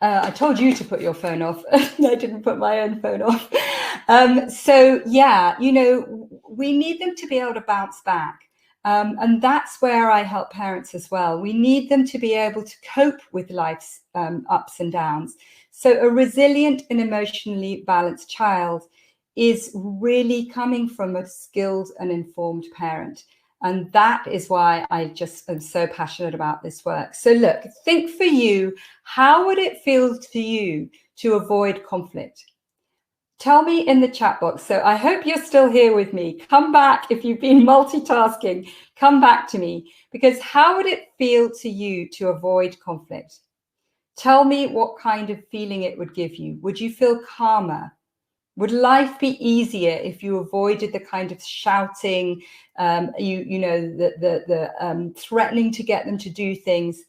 I told you to put your phone off. I didn't put my own phone off. So yeah, we need them to be able to bounce back. And that's where I help parents as well. We need them to be able to cope with life's ups and downs. So a resilient and emotionally balanced child is really coming from a skilled and informed parent. And that is why I just am so passionate about this work. So look, think for you, how would it feel to you to avoid conflict? Tell me in the chat box. So I hope you're still here with me. Come back. If you've been multitasking, come back to me, because how would it feel to you to avoid conflict? Tell me what kind of feeling it would give you. Would you feel calmer? Would life be easier if you avoided the kind of shouting, the threatening to get them to do things?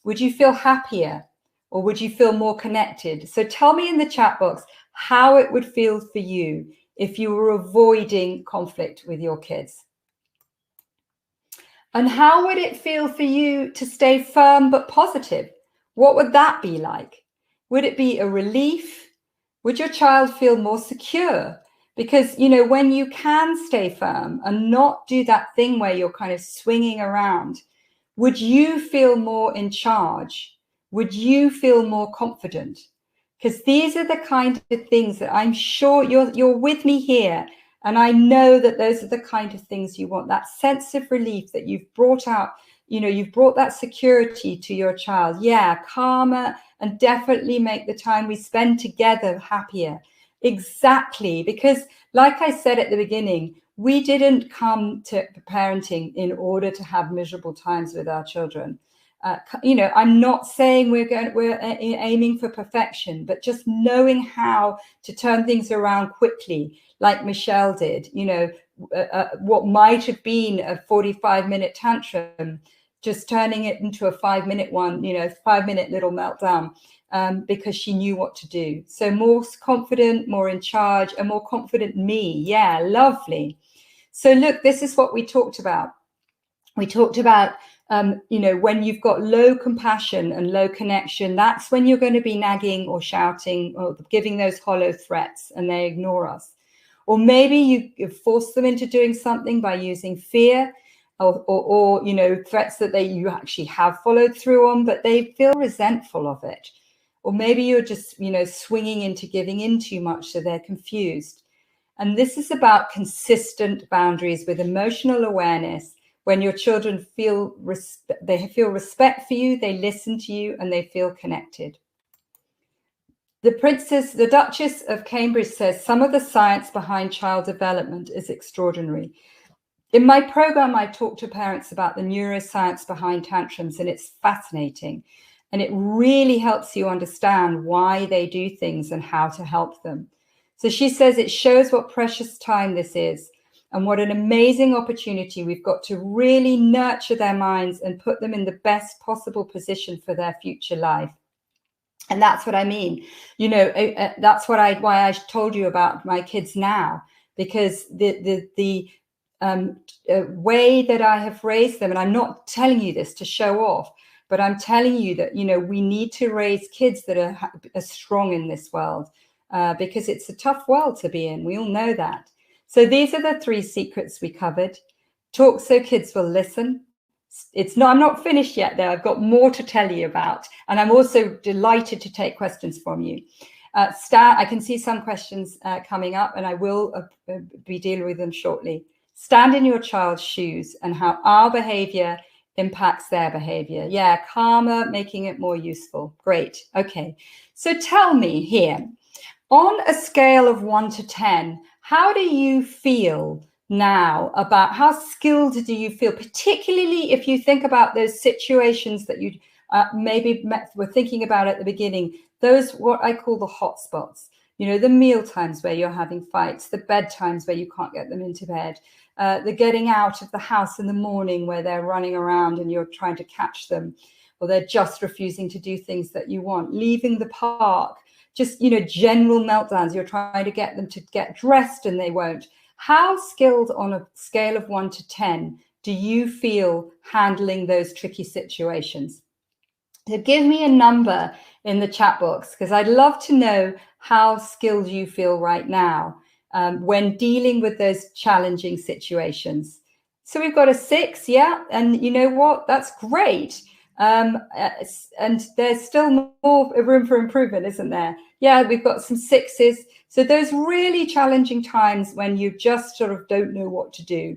Would you feel happier, or would you feel more connected? So tell me in the chat box how it would feel for you if you were avoiding conflict with your kids. And how would it feel for you to stay firm but positive? What would that be like? Would it be a relief? Would your child feel more secure? Because, when you can stay firm and not do that thing where you're kind of swinging around, would you feel more in charge? Would you feel more confident? Because these are the kind of things that I'm sure you're with me here. And I know that those are the kind of things you want, that sense of relief that you've brought out. You've brought that security to your child. Yeah, calmer, and definitely make the time we spend together happier. Exactly. Because like I said at the beginning, we didn't come to parenting in order to have miserable times with our children. I'm not saying we're aiming for perfection, but just knowing how to turn things around quickly, like Michelle did, what might have been a 45-minute tantrum, just turning it into a 5-minute one, 5-minute little meltdown, because she knew what to do. So more confident, more in charge, a more confident me. Yeah, lovely. So look, this is what we talked about. We talked about, when you've got low compassion and low connection, that's when you're going to be nagging or shouting or giving those hollow threats and they ignore us. Or maybe you force them into doing something by using fear or threats that you actually have followed through on, but they feel resentful of it. Or maybe you're just, swinging into giving in too much, so they're confused. And this is about consistent boundaries with emotional awareness. When your children feel respect for you, they listen to you, and they feel connected. The Duchess of Cambridge says some of the science behind child development is extraordinary. In my program, I talk to parents about the neuroscience behind tantrums, and it's fascinating. And it really helps you understand why they do things and how to help them. So she says it shows what precious time this is and what an amazing opportunity we've got to really nurture their minds and put them in the best possible position for their future life. And that's what I mean. That's why I told you about my kids now, because the way that I have raised them, and I'm not telling you this to show off, but I'm telling you that, we need to raise kids that are strong in this world, because it's a tough world to be in. We all know that. So these are the 3 secrets we covered. Talk so kids will listen, It's not, I'm not finished yet though. I've got more to tell you about, and I'm also delighted to take questions from you. I can see some questions coming up, and I will be dealing with them shortly. Stand in your child's shoes and how our behavior impacts their behavior. Yeah, calmer, making it more useful. Great. Okay. So tell me here, on a scale of 1 to 10, how do you feel now about, how skilled do you feel, particularly if you think about those situations that you maybe were thinking about at the beginning, those what I call the hot spots, you know, the meal times where you're having fights, the bedtimes where you can't get them into bed, the getting out of the house in the morning where they're running around and you're trying to catch them, or they're just refusing to do things that you want, leaving the park, just, you know, general meltdowns. You're trying to get them to get dressed and they won't. How skilled on a scale of 1 to 10 do you feel handling those tricky situations? So give me a number in the chat box, because I'd love to know how skilled you feel right now when dealing with those challenging situations. So we've got a 6, yeah, and you know what? That's great. And there's still more room for improvement, isn't there? Yeah, we've got some 6s. So those really challenging times when you just sort of don't know what to do.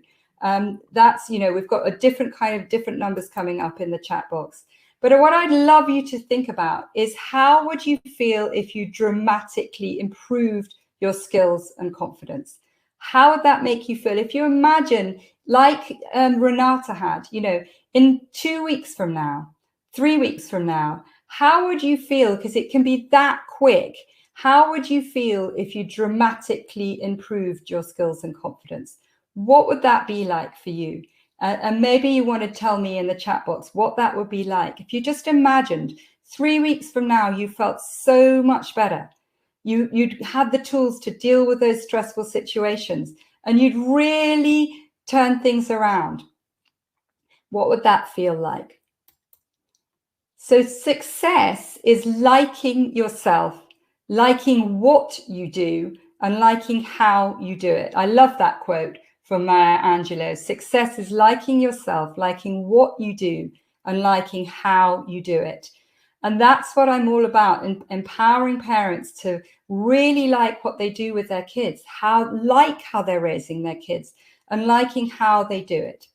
That's, you know, we've got a different numbers coming up in the chat box. But what I'd love you to think about is, how would you feel if you dramatically improved your skills and confidence? How would that make you feel? If you imagine, like Renata had, you know, in 2 weeks from now, 3 weeks from now, how would you feel? Because it can be that quick. How would you feel if you dramatically improved your skills and confidence? What would that be like for you? And maybe you want to tell me in the chat box what that would be like. If you just imagined 3 weeks from now, you felt so much better. You'd had the tools to deal with those stressful situations, and you'd really turn things around. What would that feel like? So success is liking yourself, liking what you do, and liking how you do it. I love that quote from Maya Angelou. Success is liking yourself, liking what you do, and liking how you do it. And that's what I'm all about, empowering parents to really like what they do with their kids, how they're raising their kids, and liking how they do it.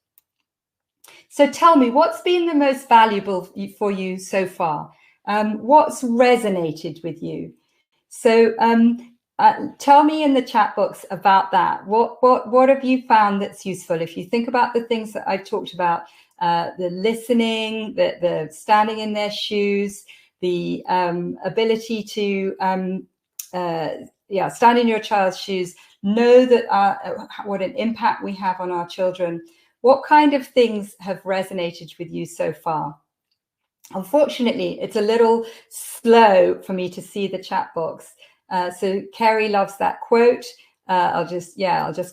So tell me, what's been the most valuable for you so far? What's resonated with you? So tell me in the chat box about that. What have you found that's useful? If you think about the things that I talked about, the listening, the standing in their shoes, the ability to stand in your child's shoes, know that what an impact we have on our children. What kind of things have resonated with you so far? Unfortunately, it's a little slow for me to see the chat box. So Kerry loves that quote. I'll just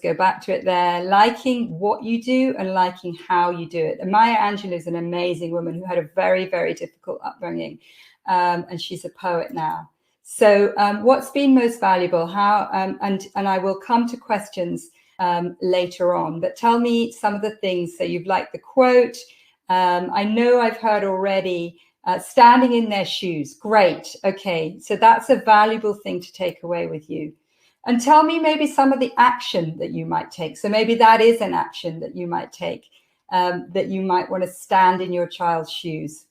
go back to it there. Liking what you do and liking how you do it. And Maya Angelou is an amazing woman who had a very, very difficult upbringing. And she's a poet now. So what's been most valuable? How and I will come to questions later on, but tell me some of the things. So you've liked the quote. I know I've heard already standing in their shoes. Great. Okay. So that's a valuable thing to take away with you. And tell me maybe some of the action that you might take. So maybe that is an action that you might take, that you might want to stand in your child's shoes.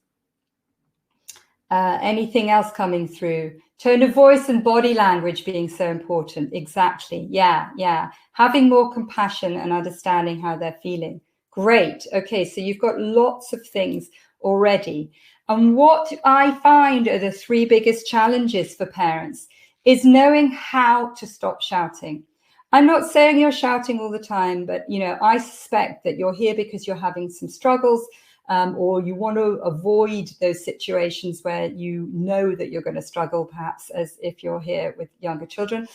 Anything else coming through? Tone of voice and body language being so important. Exactly. Yeah. Having more compassion and understanding how they're feeling. Great. Okay, so you've got lots of things already. And what I find are the 3 biggest challenges for parents is knowing how to stop shouting. I'm not saying you're shouting all the time, but you know, I suspect that you're here because you're having some struggles, or you want to avoid those situations where you know that you're going to struggle, perhaps as if you're here with younger children,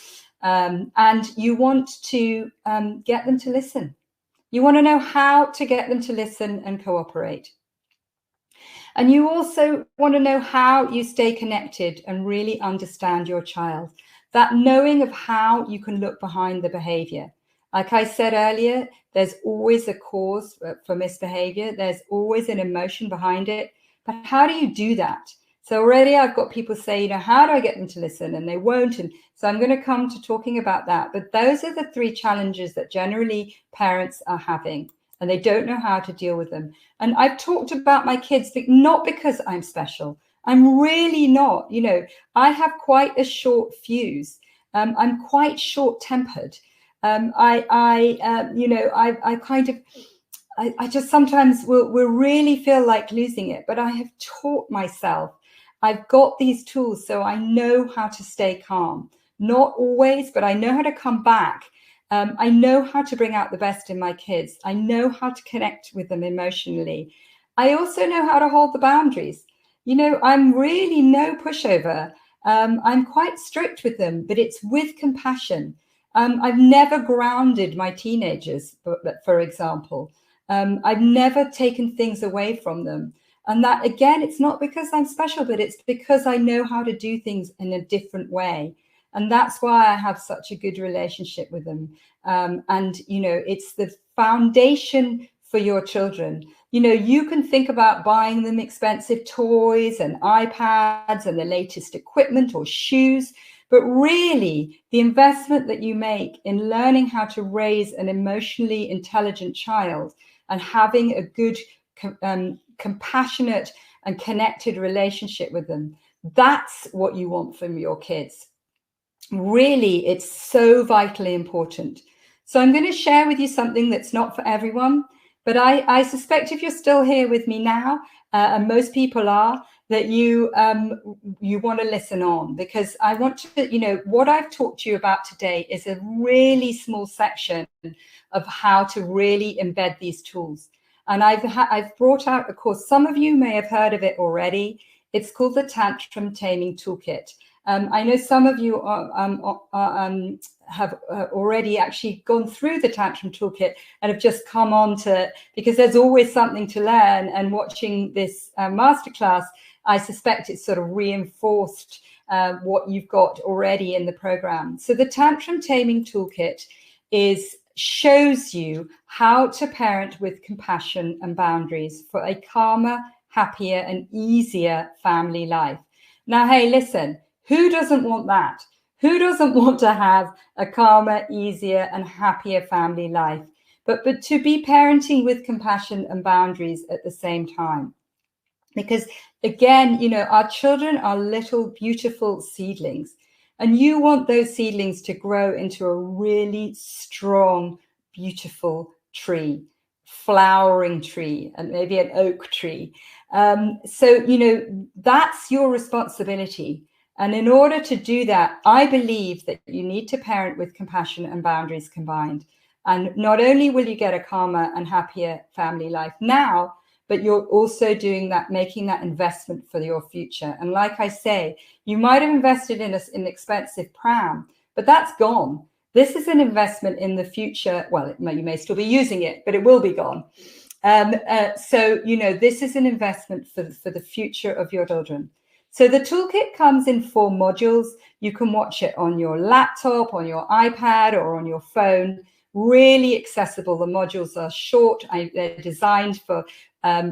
and you want to get them to listen. You want to know how to get them to listen and cooperate. And you also want to know how you stay connected and really understand your child. That knowing of how you can look behind the behavior. Like I said earlier, there's always a cause for misbehavior. There's always an emotion behind it. But how do you do that? So already I've got people say, how do I get them to listen? And they won't. And so I'm going to come to talking about that. But those are the 3 challenges that generally parents are having, and they don't know how to deal with them. And I've talked about my kids, but not because I'm special. I'm really not. I have quite a short fuse. I'm quite short-tempered. I just sometimes will really feel like losing it, but I have taught myself. I've got these tools, so I know how to stay calm. Not always, but I know how to come back. I know how to bring out the best in my kids. I know how to connect with them emotionally. I also know how to hold the boundaries. I'm really no pushover. I'm quite strict with them, but it's with compassion. I've never grounded my teenagers, for example. I've never taken things away from them. And that, again, it's not because I'm special, but it's because I know how to do things in a different way. And that's why I have such a good relationship with them. It's the foundation for your children. You can think about buying them expensive toys and iPads and the latest equipment or shoes, but really the investment that you make in learning how to raise an emotionally intelligent child and having a good, compassionate and connected relationship with them, that's what you want from your kids. Really, it's so vitally important. So I'm going to share with you something that's not for everyone, but I suspect if you're still here with me now, and most people are, that you want to listen on, because I want to, what I've talked to you about today is a really small section of how to really embed these tools. And I've brought out a course. Some of you may have heard of it already. It's called the Tantrum Taming Toolkit. I know some of you have already actually gone through the Tantrum Toolkit and have just come on to, because there's always something to learn. And watching this masterclass, I suspect it's sort of reinforced what you've got already in the program. So the Tantrum Taming Toolkit shows you how to parent with compassion and boundaries for a calmer, happier, and easier family life. Now, hey, listen, who doesn't want that? Who doesn't want to have a calmer, easier, and happier family life? But to be parenting with compassion and boundaries at the same time. Because again, our children are little, beautiful seedlings. And you want those seedlings to grow into a really strong, beautiful tree, flowering tree, and maybe an oak tree. So, that's your responsibility. And in order to do that, I believe that you need to parent with compassion and boundaries combined. And not only will you get a calmer and happier family life now, but you're also doing that, making that investment for your future. And like I say, you might have invested in an expensive pram, but that's gone. This is an investment in the future. Well, you may still be using it, but it will be gone. So, this is an investment for the future of your children. So the toolkit comes in 4 modules. You can watch it on your laptop, on your iPad, or on your phone. Really accessible. The modules are short. They're designed for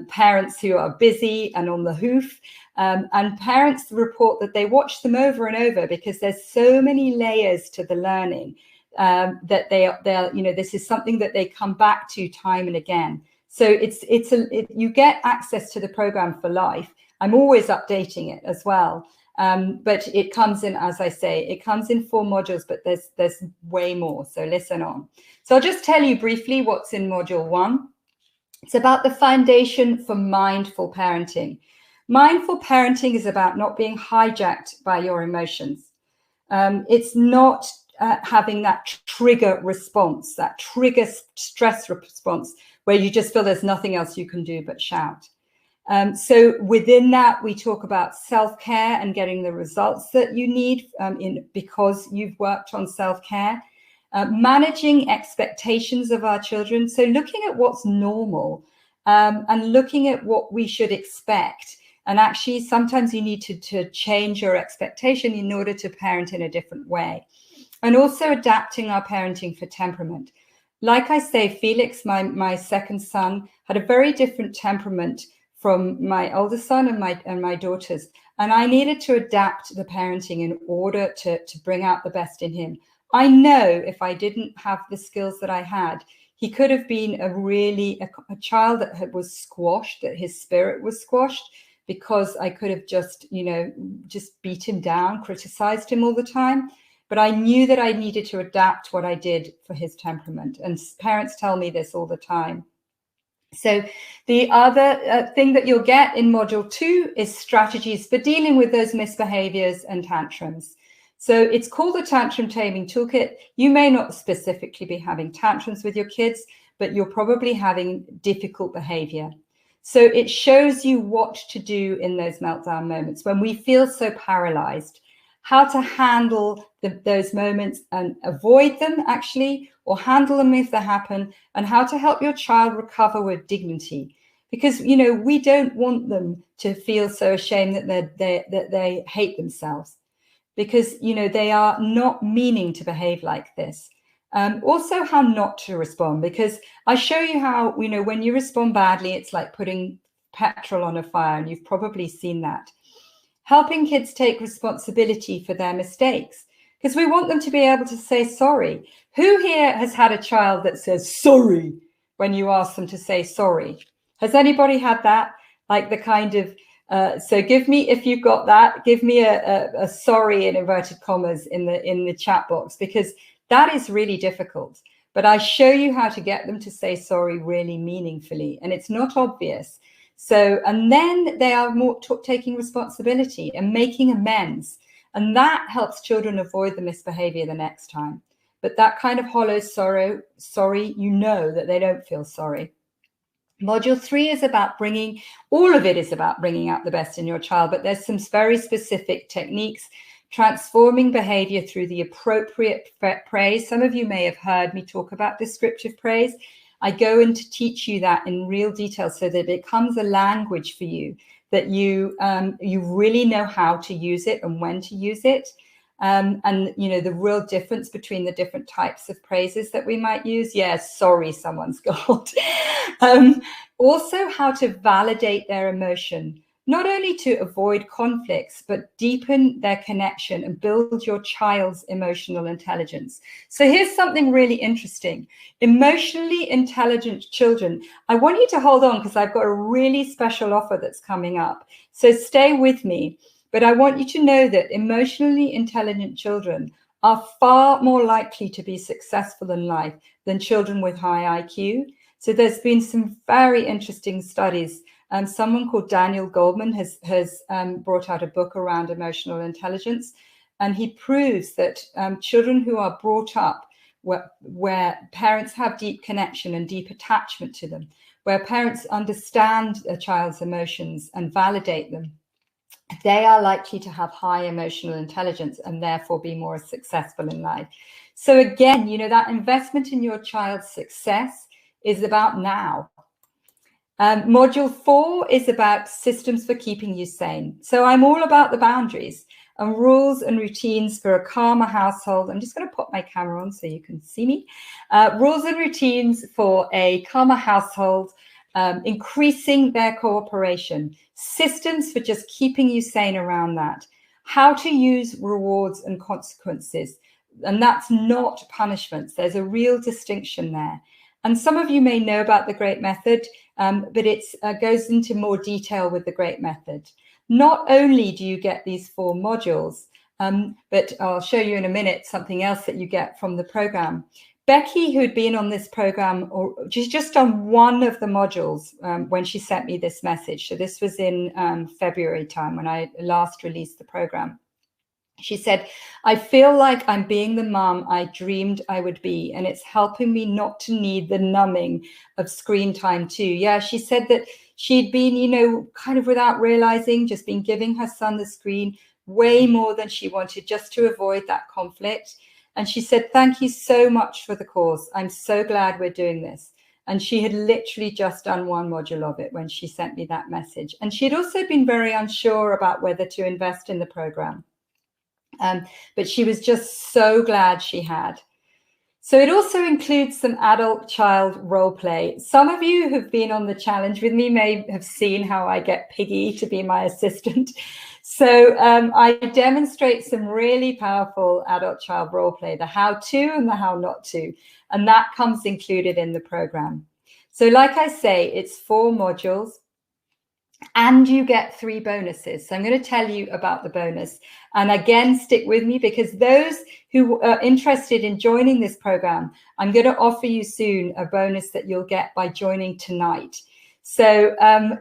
parents who are busy and on the hoof. And parents report that they watch them over and over because there's so many layers to the learning that this is something that they come back to time and again. So you get access to the program for life. I'm always updating it as well. But it comes in, as I say, it comes in 4 modules, but there's way more. So listen on. So I'll just tell you briefly what's in module 1. It's about the foundation for mindful parenting. Mindful parenting is about not being hijacked by your emotions. It's not having that trigger response, that trigger stress response where you just feel there's nothing else you can do but shout. So within that, we talk about self-care and getting the results that you need because you've worked on self-care. Managing expectations of our children. So looking at what's normal and looking at what we should expect. And actually, sometimes you need to change your expectation in order to parent in a different way. And also adapting our parenting for temperament. Like I say, Felix, my second son, had a very different temperament from my older son and my daughters. And I needed to adapt the parenting in order to bring out the best in him. I know if I didn't have the skills that I had, he could have been a child that was squashed, that his spirit was squashed, because I could have just beat him down, criticized him all the time. But I knew that I needed to adapt what I did for his temperament. And parents tell me this all the time. So the other thing that you'll get in module 2 is strategies for dealing with those misbehaviors and tantrums. So it's called the Tantrum Taming Toolkit. You may not specifically be having tantrums with your kids, but you're probably having difficult behavior. So it shows you what to do in those meltdown moments when we feel so paralyzed, how to handle those moments and avoid them, actually, or handle them if they happen, and how to help your child recover with dignity. Because, we don't want them to feel so ashamed that they hate themselves, because, they are not meaning to behave like this. Also, how not to respond, because I show you how, when you respond badly, it's like putting petrol on a fire, and you've probably seen that. Helping kids take responsibility for their mistakes, because we want them to be able to say sorry. Who here has had a child that says sorry when you ask them to say sorry? Has anybody had that? Like the kind of, so give me, if you've got that, give me a sorry in inverted commas in the chat box, because that is really difficult. But I show you how to get them to say sorry really meaningfully, and it's not obvious. So, and then they are more taking responsibility and making amends. And that helps children avoid the misbehavior the next time. But that kind of hollow sorry, that they don't feel sorry. Module 3 is about all of it is about bringing out the best in your child, but there's some very specific techniques, transforming behavior through the appropriate praise. Some of you may have heard me talk about descriptive praise. I go in to teach you that in real detail so that it becomes a language for you, that you really know how to use it and when to use it. And, the real difference between the different types of praises that we might use. Yes, sorry, someone's got. Also, how to validate their emotion, not only to avoid conflicts, but deepen their connection and build your child's emotional intelligence. So here's something really interesting. Emotionally intelligent children, I want you to hold on, because I've got a really special offer that's coming up. So stay with me. But I want you to know that emotionally intelligent children are far more likely to be successful in life than children with high IQ. So there's been some very interesting studies. Someone called Daniel Goldman has brought out a book around emotional intelligence, and he proves that children who are brought up where parents have deep connection and deep attachment to them, where parents understand a child's emotions and validate them, they are likely to have high emotional intelligence and therefore be more successful in life. So again, that investment in your child's success is about now. Module 4 is about systems for keeping you sane. So I'm all about the boundaries and rules and routines for a calmer household. I'm just going to put my camera on so you can see me. Rules and routines for a calmer household, increasing their cooperation, systems for just keeping you sane around that, how to use rewards and consequences. And that's not punishments. There's a real distinction there. And some of you may know about the GREAT method, but it goes into more detail with the GREAT method. Not only do you get these 4 modules, but I'll show you in a minute something else that you get from the program. Becky, who'd been on this program, or she's just done one of the modules when she sent me this message. So this was in February time when I last released the program. She said, I feel like I'm being the mom I dreamed I would be, and it's helping me not to need the numbing of screen time too. Yeah, she said that she'd been, kind of without realizing, just been giving her son the screen way more than she wanted, just to avoid that conflict. And she said, thank you so much for the course. I'm so glad we're doing this. And she had literally just done one module of it when she sent me that message. And she had also been very unsure about whether to invest in the program. But she was just so glad she had. So it also includes some adult-child role play. Some of you who've been on the challenge with me may have seen how I get Piggy to be my assistant. So I demonstrate some really powerful adult-child role play, the how-to and the how not to, and that comes included in the program. So like I say, it's 4 modules. And you get 3 bonuses. So I'm going to tell you about the bonus. And again, stick with me, because those who are interested in joining this program, I'm going to offer you soon a bonus that you'll get by joining tonight. So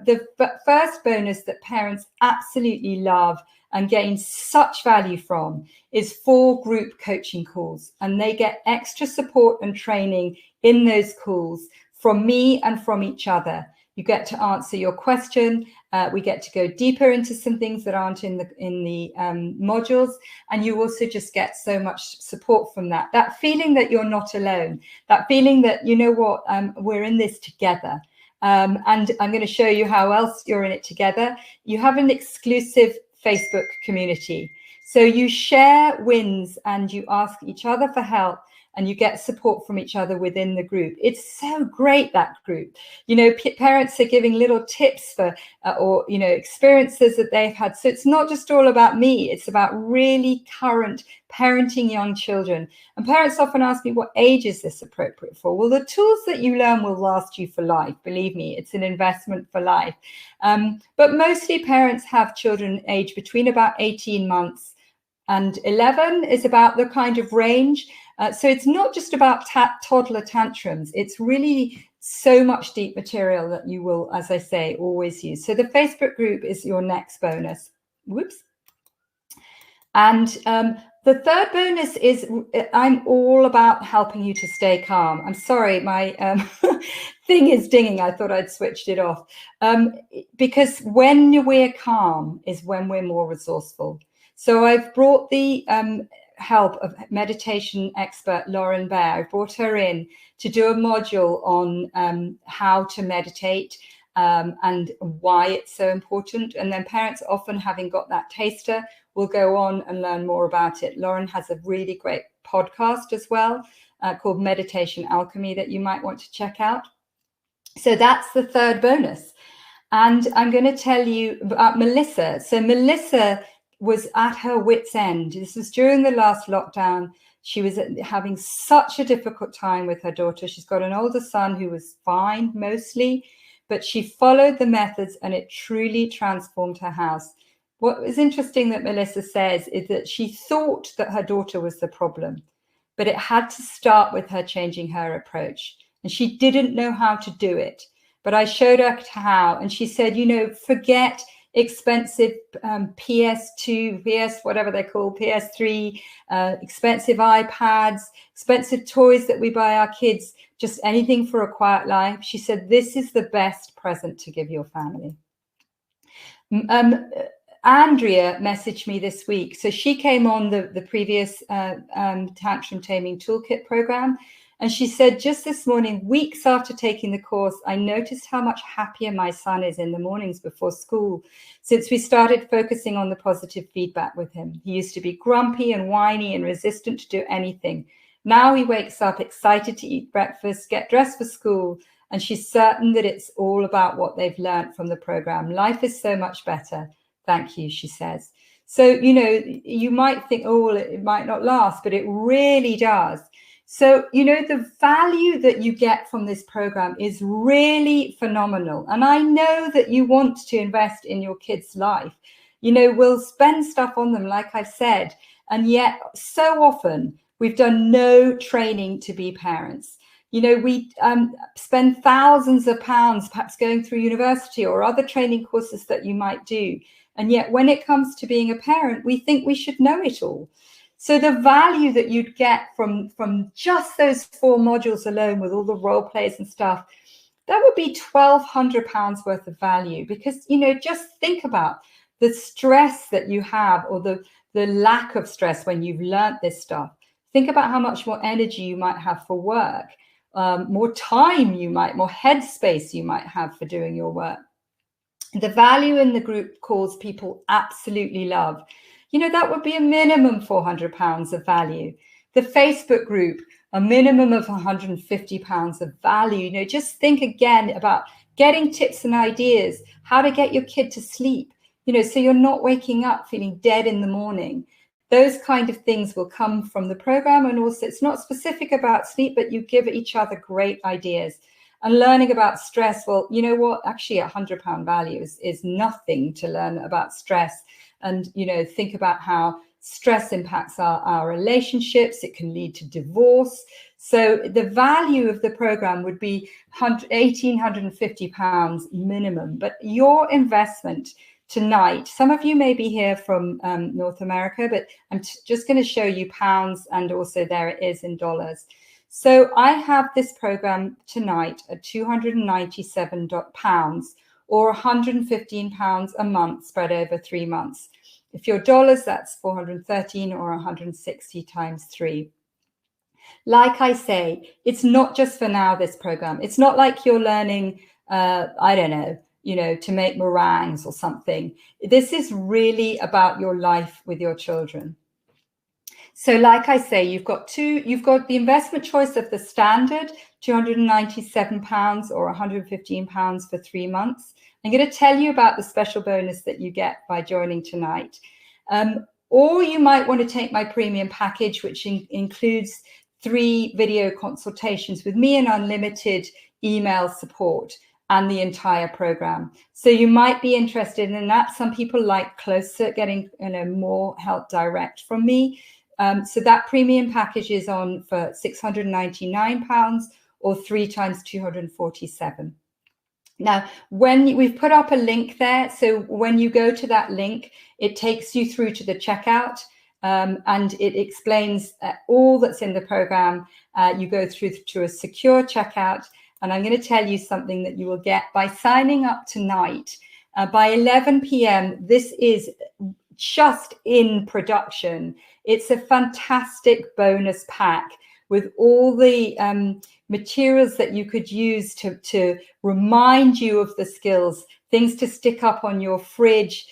the first bonus that parents absolutely love and gain such value from is 4 group coaching calls. And they get extra support and training in those calls from me and from each other. You get to answer your question. We get to go deeper into some things that aren't in the modules, and you also just get so much support from that. That feeling that you're not alone. That feeling that, you know what, we're in this together. And I'm going to show you how else you're in it together. You have an exclusive Facebook community. So you share wins and you ask each other for help, and you get support from each other within the group. It's so great, that group. You know, parents are giving little tips for, or, you know, experiences that they've had. So it's not just all about me. It's about really current parenting young children. And parents often ask me, what age is this appropriate for? Well, the tools that you learn will last you for life. Believe me, it's an investment for life. But mostly parents have children aged between about 18 months and 11 is about the kind of range. So it's not just about toddler tantrums. It's really so much deep material that you will, as I say, always use. So the Facebook group is your next bonus. Whoops. And the third bonus is I'm all about helping you to stay calm. I'm sorry, my thing is dinging. I thought I'd switched it off. Because when we're calm is when we're more resourceful. So I've brought the help of meditation expert Lauren Bear. I brought her in to do a module on how to meditate and why it's so important. And then parents, often having got that taster, will go on and learn more about it. Lauren has a really great podcast as well called Meditation Alchemy that you might want to check out. So that's the third bonus. And I'm going to tell you about Melissa. So Melissa was at her wit's end. This was during the last lockdown. She was having such a difficult time with her daughter. She's got an older son who was fine mostly, but she followed the methods and it truly transformed her house. What was interesting that Melissa says is that she thought that her daughter was the problem, but it had to start with her changing her approach. And she didn't know how to do it, but I showed her how. And she said, you know, forget expensive PS2, PS, whatever they're called, PS3, expensive iPads, expensive toys that we buy our kids, just anything for a quiet life. She said, this is the best present to give your family. Andrea messaged me this week. So she came on the previous Tantrum Taming Toolkit program. And she said, just this morning, weeks after taking the course, I noticed how much happier my son is in the mornings before school since we started focusing on the positive feedback with him. He used to be grumpy and whiny and resistant to do anything. Now he wakes up excited to eat breakfast, get dressed for school, and she's certain that it's all about what they've learned from the program. Life is so much better. Thank you, she says. So, you know, you might think, oh, well, it might not last, but it really does. So, you know, the value that you get from this program is really phenomenal. And I know that you want to invest in your kids' life. You know, we'll spend stuff on them, like I've said, and yet so often we've done no training to be parents. You know, we spend thousands of pounds perhaps going through university or other training courses that you might do. And yet when it comes to being a parent, we think we should know it all. So the value that you'd get from just those 4 modules alone with all the role plays and stuff, that would be £1,200 worth of value. Because, you know, just think about the stress that you have, or the lack of stress when you've learnt this stuff. Think about how much more energy you might have for work, more time more headspace you might have for doing your work. The value in the group calls people absolutely love. You know, that would be a minimum £400 of value. The Facebook group a minimum of £150 of value. You know, just think again about getting tips and ideas, how to get your kid to sleep, you know, so you're not waking up feeling dead in the morning. Those kind of things will come from the program. And also it's not specific about sleep, but you give each other great ideas. And learning about stress, well, you know what, actually £100 value is nothing to learn about stress. And, you know, think about how stress impacts our relationships. It can lead to divorce. So the value of the program would be £1,850 minimum. But your investment tonight, some of you may be here from North America, but I'm just going to show you pounds, and also there it is in dollars. So I have this program tonight at £297 or £115 a month spread over 3 months. If you're dollars, that's 413 or 160 times 3. Like I say, it's not just for now, this program. It's not like you're learning, I don't know, you know, to make meringues or something. This is really about your life with your children. So like I say, you've got the investment choice of the standard, £297 or £115 for 3 months. I'm going to tell you about the special bonus that you get by joining tonight. Or you might want to take my premium package, which includes 3 video consultations with me and unlimited email support and the entire program. So you might be interested in that. Some people like closer, getting, you know, more help direct from me. So that premium package is on for £699 or 3 times 247. Now, when we've put up a link there, so when you go to that link, it takes you through to the checkout, and it explains all that's in the program. You go through to a secure checkout, and I'm going to tell you something that you will get by signing up tonight. By 11 p.m., this is just in production. It's a fantastic bonus pack with all the materials that you could use to remind you of the skills, things to stick up on your fridge,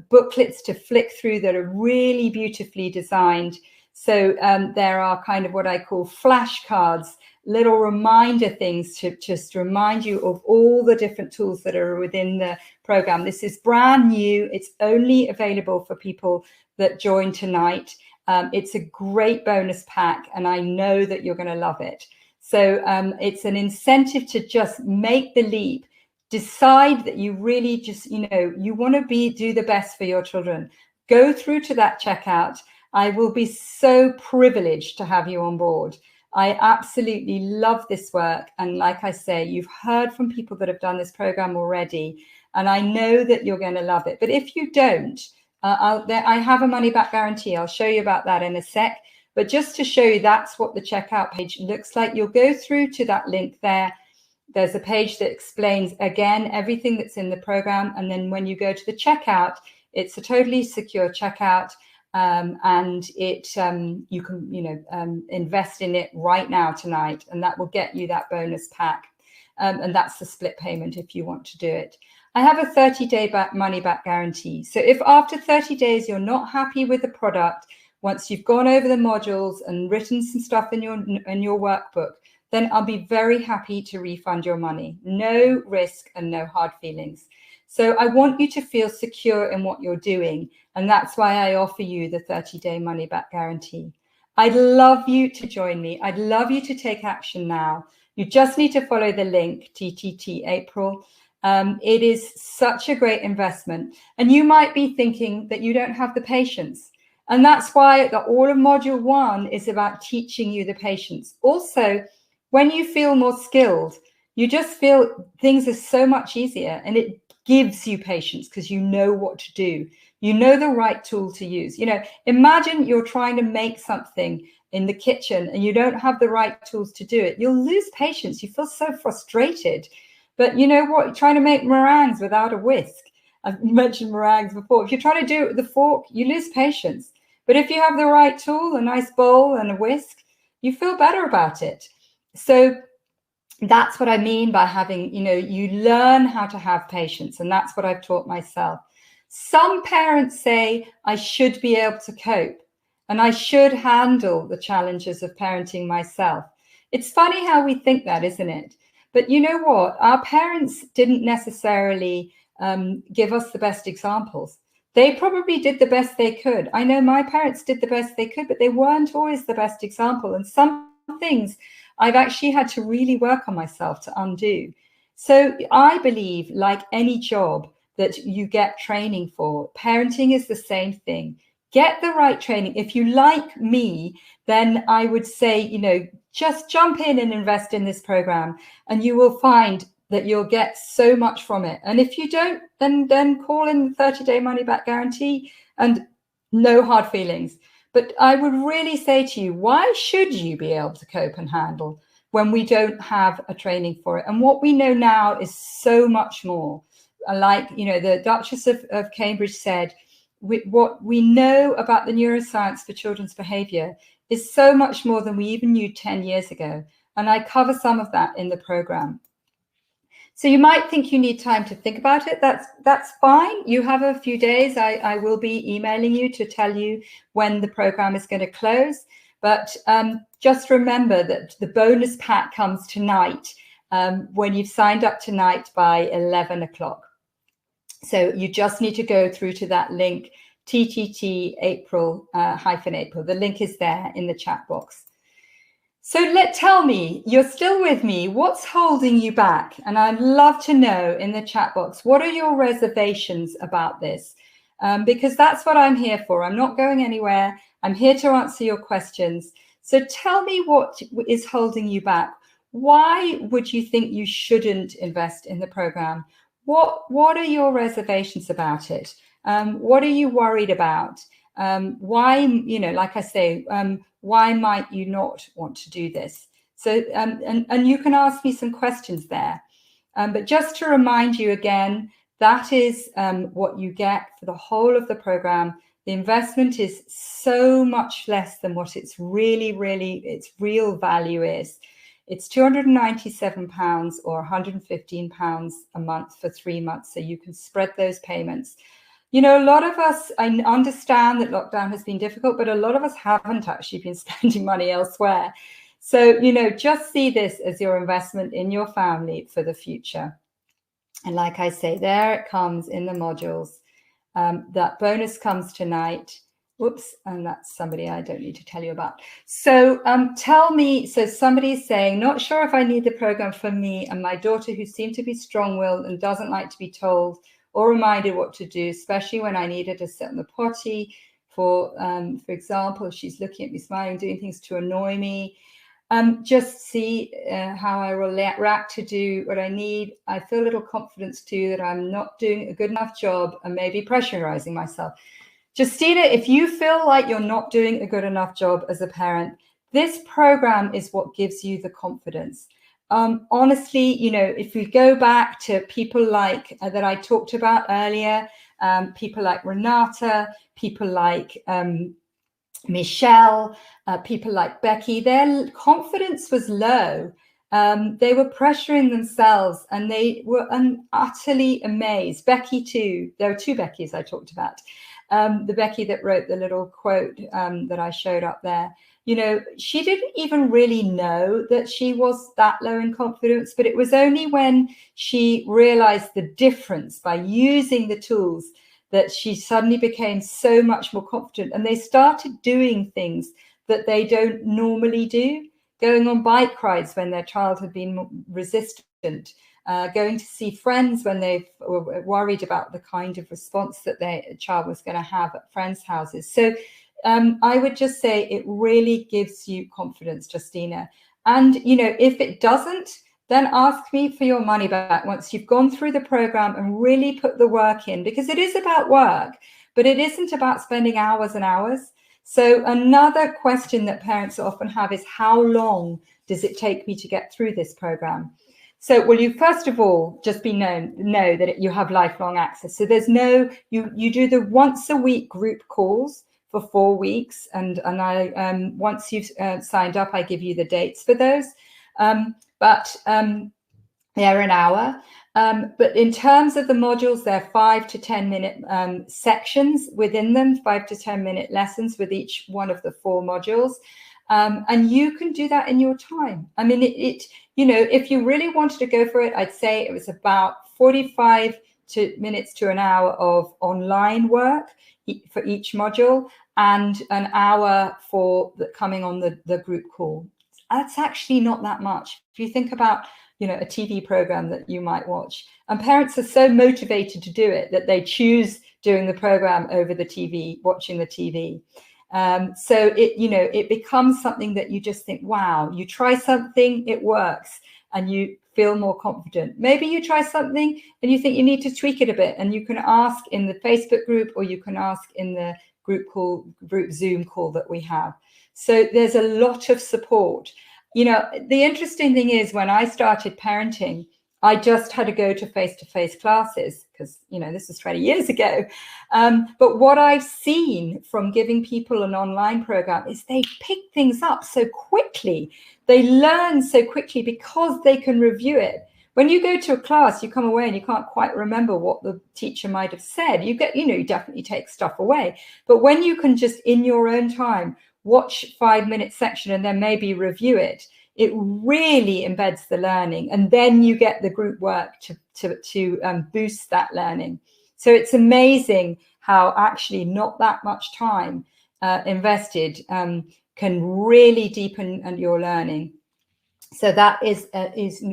booklets to flick through that are really beautifully designed. So there are kind of what I call flashcards, little reminder things to just remind you of all the different tools that are within the program. This is brand new. It's only available for people that join tonight. It's a great bonus pack, and I know that you're going to love it. So it's an incentive to just make the leap. Decide that you really just, you know, you want to do the best for your children. Go through to that checkout. I will be so privileged to have you on board. I absolutely love this work. And like I say, you've heard from people that have done this program already, and I know that you're going to love it. But if you don't, I have a money back guarantee. I'll show you about that in a sec. But just to show you, that's what the checkout page looks like. You'll go through to that link there. There's a page that explains, again, everything that's in the program. And then when you go to the checkout, it's a totally secure checkout. And it you can, you know, invest in it right now tonight, and that will get you that bonus pack. And that's the split payment if you want to do it. I have a 30-day money back guarantee. So if after 30 days you're not happy with the product, once you've gone over the modules and written some stuff in your workbook, then I'll be very happy to refund your money. No risk and no hard feelings. So I want you to feel secure in what you're doing. And that's why I offer you the 30-day money back guarantee. I'd love you to join me. I'd love you to take action now. You just need to follow the link, TTT April. It is such a great investment. And you might be thinking that you don't have the patience. And that's why all of Module 1 is about teaching you the patience. Also, when you feel more skilled, you just feel things are so much easier, and it gives you patience because you know what to do. You know the right tool to use. You know, imagine you're trying to make something in the kitchen and you don't have the right tools to do it. You'll lose patience. You feel so frustrated. But you know what? You're trying to make meringues without a whisk. I've mentioned meringues before. If you're trying to do it with a fork, you lose patience. But if you have the right tool, a nice bowl and a whisk, you feel better about it. So that's what I mean by having, you know, you learn how to have patience. And that's what I've taught myself. Some parents say I should be able to cope. and I should handle the challenges of parenting myself. It's funny how we think that, isn't it? But you know what? Our parents didn't necessarily give us the best examples. They probably did the best they could. I know my parents did the best they could, but they weren't always the best example. And some things I've actually had to really work on myself to undo. So I believe, like any job that you get training for, parenting is the same thing. Get the right training. If you like me, then I would say, you know, just jump in and invest in this program, and you will find that you'll get so much from it. And if you don't, then call in the 30-day money back guarantee, and no hard feelings. But I would really say to you, why should you be able to cope and handle when we don't have a training for it? And what we know now is so much more. Like, you know, the Duchess of Cambridge said, what we know about the neuroscience for children's behavior is so much more than we even knew 10 years ago. And I cover some of that in the program. So you might think you need time to think about it. That's fine. You have a few days. I will be emailing you to tell you when the program is going to close. But just remember that the bonus pack comes tonight when you've signed up tonight by 11 o'clock. So you just need to go through to that link, TTT April -April. The link is there in the chat box. So tell me, you're still with me. What's holding you back? And I'd love to know in the chat box, what are your reservations about this? Because that's what I'm here for. I'm not going anywhere. I'm here to answer your questions. So tell me what is holding you back. Why would you think you shouldn't invest in the program? What are your reservations about it? What are you worried about? Why, you know, like I say, why might you not want to do this? So, and you can ask me some questions there. But just to remind you again, that is what you get for the whole of the program. The investment is so much less than what its its real value is. It's £297 or £115 a month for 3 months. So you can spread those payments. You know, a lot of us, I understand that lockdown has been difficult, but a lot of us haven't actually been spending money elsewhere. So, you know, just see this as your investment in your family for the future. And like I say, there it comes in the modules. That bonus comes tonight. Whoops, and that's somebody I don't need to tell you about. So tell me, so somebody's saying, not sure if I need the program for me and my daughter, who seemed to be strong-willed and doesn't like to be told or reminded what to do, especially when I need her to sit on the potty. For example, if she's looking at me smiling, doing things to annoy me. Just see how I will react to do what I need. I feel a little confidence too that I'm not doing a good enough job and maybe pressurizing myself. Justina, if you feel like you're not doing a good enough job as a parent, this program is what gives you the confidence. Honestly, you know, if we go back to people like that I talked about earlier, people like Renata, people like Michelle, people like Becky, their confidence was low. They were pressuring themselves and they were utterly amazed. Becky too. There are two Beckys I talked about. The Becky that wrote the little quote that I showed up there. You know, she didn't even really know that she was that low in confidence, but it was only when she realized the difference by using the tools that she suddenly became so much more confident. And they started doing things that they don't normally do, going on bike rides when their child had been resistant, going to see friends when they were worried about the kind of response that their child was going to have at friends' houses. So I would just say it really gives you confidence, Justina. And, you know, if it doesn't, then ask me for your money back once you've gone through the program and really put the work in, because it is about work, but it isn't about spending hours and hours. So another question that parents often have is, how long does it take me to get through this program? So, well, you first of all just know that you have lifelong access. So there's no, you do the once a week group calls for 4 weeks, and I once you've signed up, I give you the dates for those. But They're an hour. But in terms of the modules, they're 5 to 10 minute sections within them, 5 to 10 minute lessons with each one of the 4 modules. And you can do that in your time. I mean, you know, if you really wanted to go for it, I'd say it was about 45 minutes to an hour of online work for each module, and an hour for coming on the group call. That's actually not that much. If you think about, you know, a TV program that you might watch, and parents are so motivated to do it that they choose doing the program over the TV, watching the TV. So it, you know, it becomes something that you just think, wow, you try something, it works, and you feel more confident. Maybe you try something and you think you need to tweak it a bit, and you can ask in the Facebook group, or you can ask in the group Zoom call that we have. So there's a lot of support. You know, the interesting thing is, when I started parenting, I just had to go to face-to-face classes because, you know, this was 20 years ago. But what I've seen from giving people an online program is they pick things up so quickly. They learn so quickly because they can review it. When you go to a class, you come away and you can't quite remember what the teacher might have said. You get, you know, you definitely take stuff away. But when you can just in your own time watch 5-minute section and then maybe review it, it really embeds the learning, and then you get the group work to boost that learning. So it's amazing how actually not that much time invested can really deepen your learning. So that is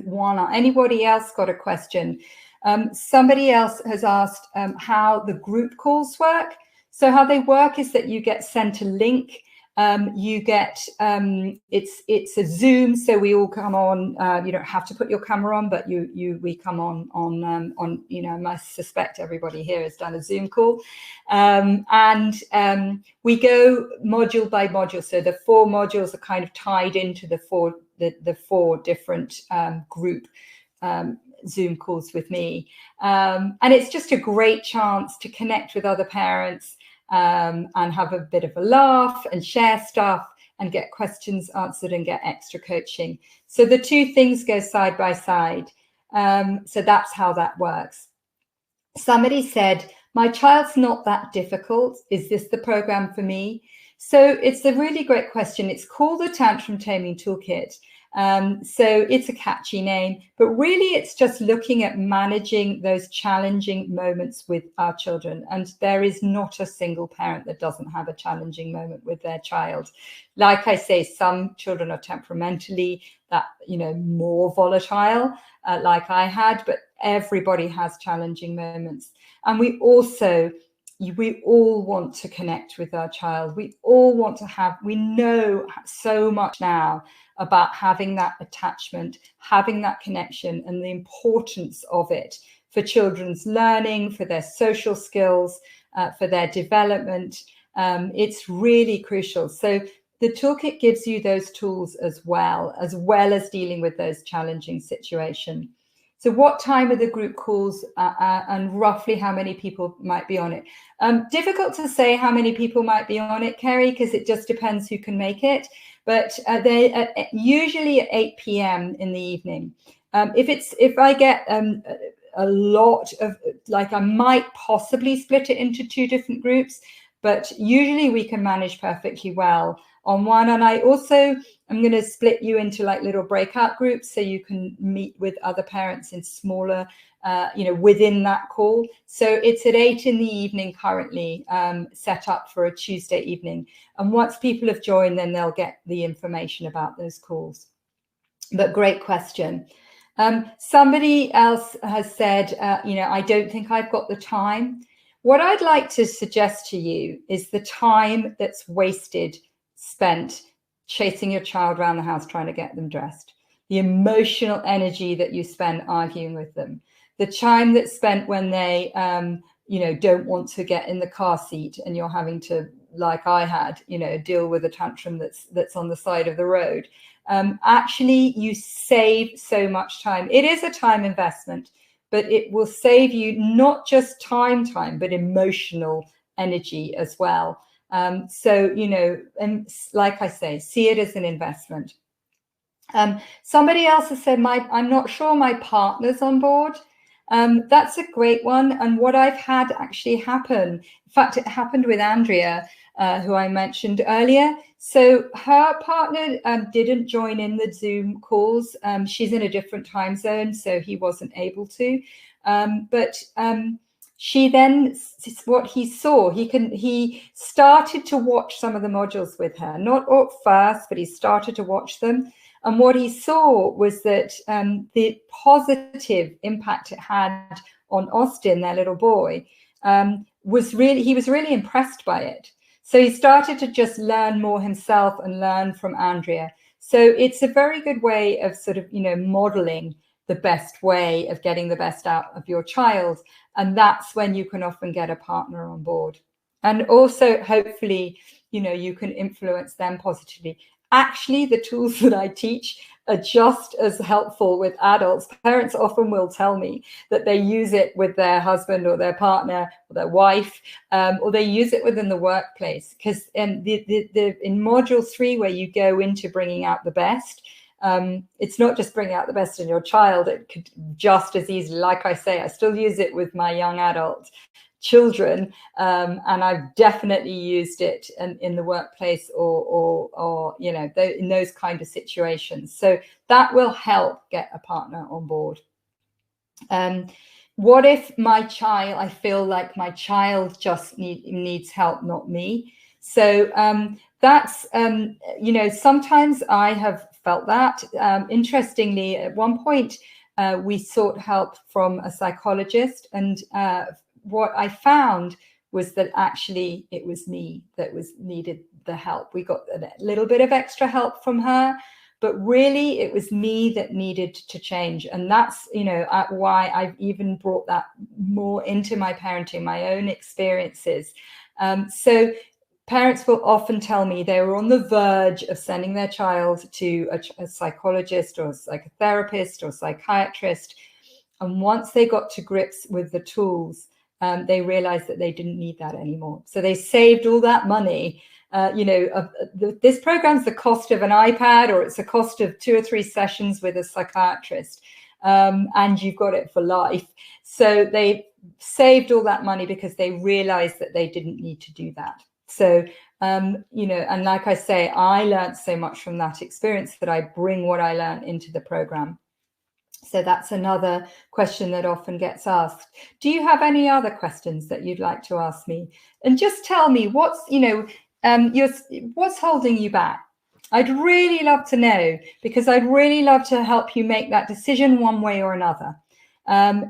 one. Anybody else got a question? Somebody else has asked how the group calls work. So how they work is that you get sent a link. You get it's a Zoom, so we all come on. You don't have to put your camera on, but we come on. You know, I suspect everybody here has done a Zoom call, and we go module by module. So the 4 modules are kind of tied into the 4 different group Zoom calls with me, and it's just a great chance to connect with other parents. And have a bit of a laugh and share stuff and get questions answered and get extra coaching. So the 2 things go side by side. So that's how that works. Somebody said, my child's not that difficult. Is this the program for me? So it's a really great question. It's called the Tantrum Taming Toolkit. So it's a catchy name, but really it's just looking at managing those challenging moments with our children. And there is not a single parent that doesn't have a challenging moment with their child. Like I say, some children are temperamentally more volatile, like I had, but everybody has challenging moments. And we all want to connect with our child. We all want to we know so much now about having that attachment, having that connection, and the importance of it for children's learning, for their social skills, for their development. It's really crucial. So the toolkit gives you those tools as well as dealing with those challenging situations. So what time are the group calls and roughly how many people might be on it? Difficult to say how many people might be on it, Kerry, because it just depends who can make it. But they're usually at 8 p.m. in the evening. If I get a lot of, I might possibly split it into 2 different groups, but usually we can manage perfectly well on one. And I also am going to split you into little breakout groups so you can meet with other parents in smaller, within that call. So it's at 8 in the evening currently, set up for a Tuesday evening. And once people have joined, then they'll get the information about those calls. But great question. Somebody else has said, I don't think I've got the time. What I'd like to suggest to you is the time that's spent chasing your child around the house trying to get them dressed, the emotional energy that you spend arguing with them, the time that's spent when they don't want to get in the car seat and you're having to, like I had, deal with a tantrum that's on the side of the road. Actually, you save so much time. It is a time investment, but it will save you not just time, but emotional energy as well. So, and like I say, see it as an investment. Somebody else has said, I'm not sure my partner's on board. That's a great one. And what I've had actually happen, in fact, it happened with Andrea, who I mentioned earlier. So her partner didn't join in the Zoom calls. She's in a different time zone, so he wasn't able to. But she then, what he saw, he started to watch some of the modules with her, not at first, but he started to watch them. And what he saw was that the positive impact it had on Austin, their little boy, he was really impressed by it. So he started to just learn more himself and learn from Andrea. So it's a very good way of sort of, modeling the best way of getting the best out of your child. And that's when you can often get a partner on board. And also, hopefully, you can influence them positively. Actually, the tools that I teach are just as helpful with adults. Parents often will tell me that they use it with their husband or their partner or their wife, or they use it within the workplace. Because in module 3, where you go into bringing out the best, it's not just bringing out the best in your child. It could just as easily, like I say, I still use it with my young adult children, and I've definitely used it in the workplace or in those kind of situations. So that will help get a partner on board. What if I feel like my child just needs help, not me? So that's, sometimes I have felt that. Interestingly, at one point, we sought help from a psychologist, and what I found was that actually it was me that needed the help. We got a little bit of extra help from her, but really it was me that needed to change. And that's, why I've even brought that more into my parenting, my own experiences. So parents will often tell me they were on the verge of sending their child to a psychologist or a psychotherapist or psychiatrist. And once they got to grips with the tools, they realized that they didn't need that anymore. So they saved all that money. This program's the cost of an iPad, or it's the cost of 2 or 3 sessions with a psychiatrist, and you've got it for life. So they saved all that money because they realized that they didn't need to do that. So, and like I say, I learned so much from that experience that I bring what I learned into the program. So that's another question that often gets asked. Do you have any other questions that you'd like to ask me? And just tell me what's holding you back. I'd really love to know, because I'd really love to help you make that decision one way or another. I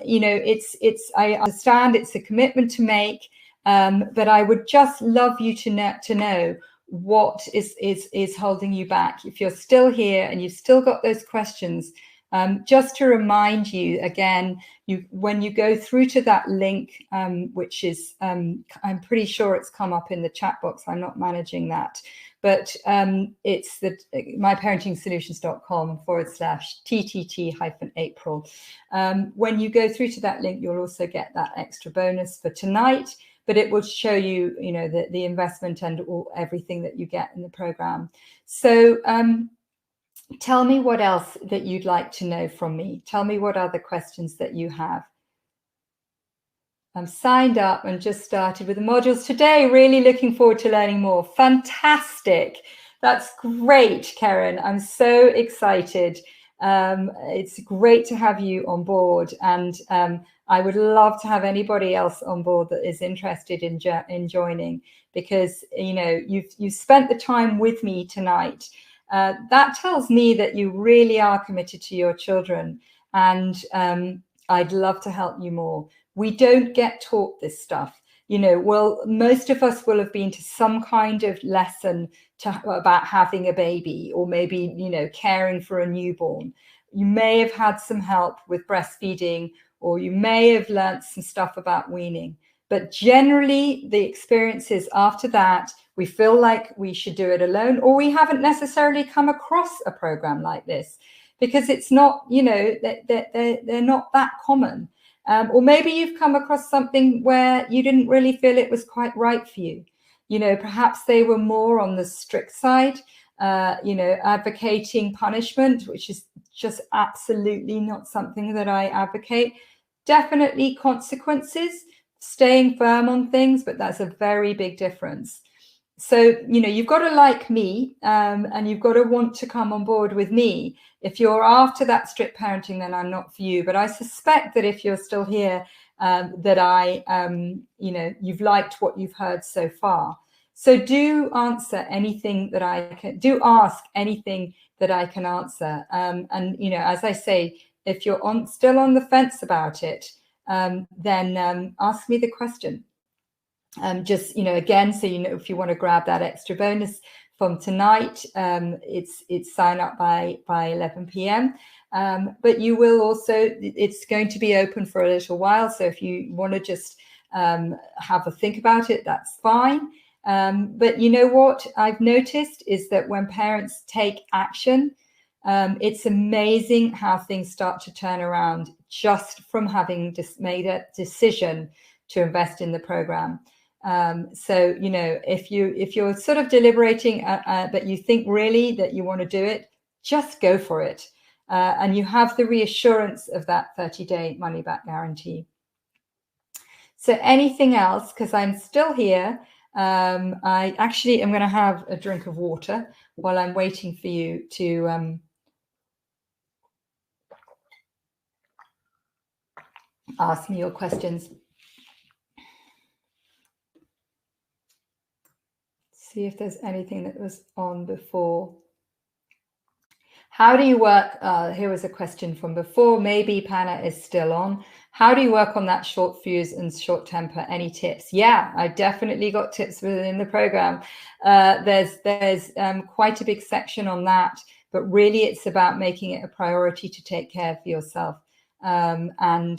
understand it's a commitment to make, but I would just love you to know what is holding you back. If you're still here and you've still got those questions, just to remind you again, when you go through to that link, which is, I'm pretty sure it's come up in the chat box. I'm not managing that, but it's the myparentingsolutions.com/TTT-April. When you go through to that link, you'll also get that extra bonus for tonight, but it will show you, the investment and everything that you get in the program. So, tell me what else that you'd like to know from me. Tell me what other questions that you have. I'm signed up and just started with the modules today. Really looking forward to learning more. Fantastic. That's great, Karen. I'm so excited. It's great to have you on board. And I would love to have anybody else on board that is interested in joining, because, you've spent the time with me tonight. That tells me that you really are committed to your children, and I'd love to help you more. We don't get taught this stuff. Most of us will have been to some kind of lesson about having a baby, or maybe, caring for a newborn. You may have had some help with breastfeeding, or you may have learned some stuff about weaning. But generally, the experiences after that, we feel like we should do it alone, or we haven't necessarily come across a program like this, because it's not, they're not that common. Or maybe you've come across something where you didn't really feel it was quite right for you. Perhaps they were more on the strict side. advocating punishment, which is just absolutely not something that I advocate. Definitely consequences, staying firm on things, but that's a very big difference. So, you've got to like me, and you've got to want to come on board with me. If you're after that strict parenting, then I'm not for you. But I suspect that if you're still here, that you've liked what you've heard so far. So do answer anything that I can, do ask anything that I can answer. And, as I say, if you're still on the fence about it, then ask me the question. Just, again, so if you want to grab that extra bonus from tonight, it's sign up by 11 p.m. But you will also, it's going to be open for a little while. So if you want to just have a think about it, that's fine. But you know what I've noticed is that when parents take action, it's amazing how things start to turn around just from having just made a decision to invest in the program. So, if you're sort of deliberating, but you think really that you want to do it, just go for it. And you have the reassurance of that 30-day money back guarantee. So anything else, because I'm still here. I actually am going to have a drink of water while I'm waiting for you to ask me your questions. See if there's anything that was on before. How do you work? Here was a question from before. Maybe Panna is still on. How do you work on that short fuse and short temper? Any tips? Yeah, I definitely got tips within the program. There's quite a big section on that, but really it's about making it a priority to take care of yourself, and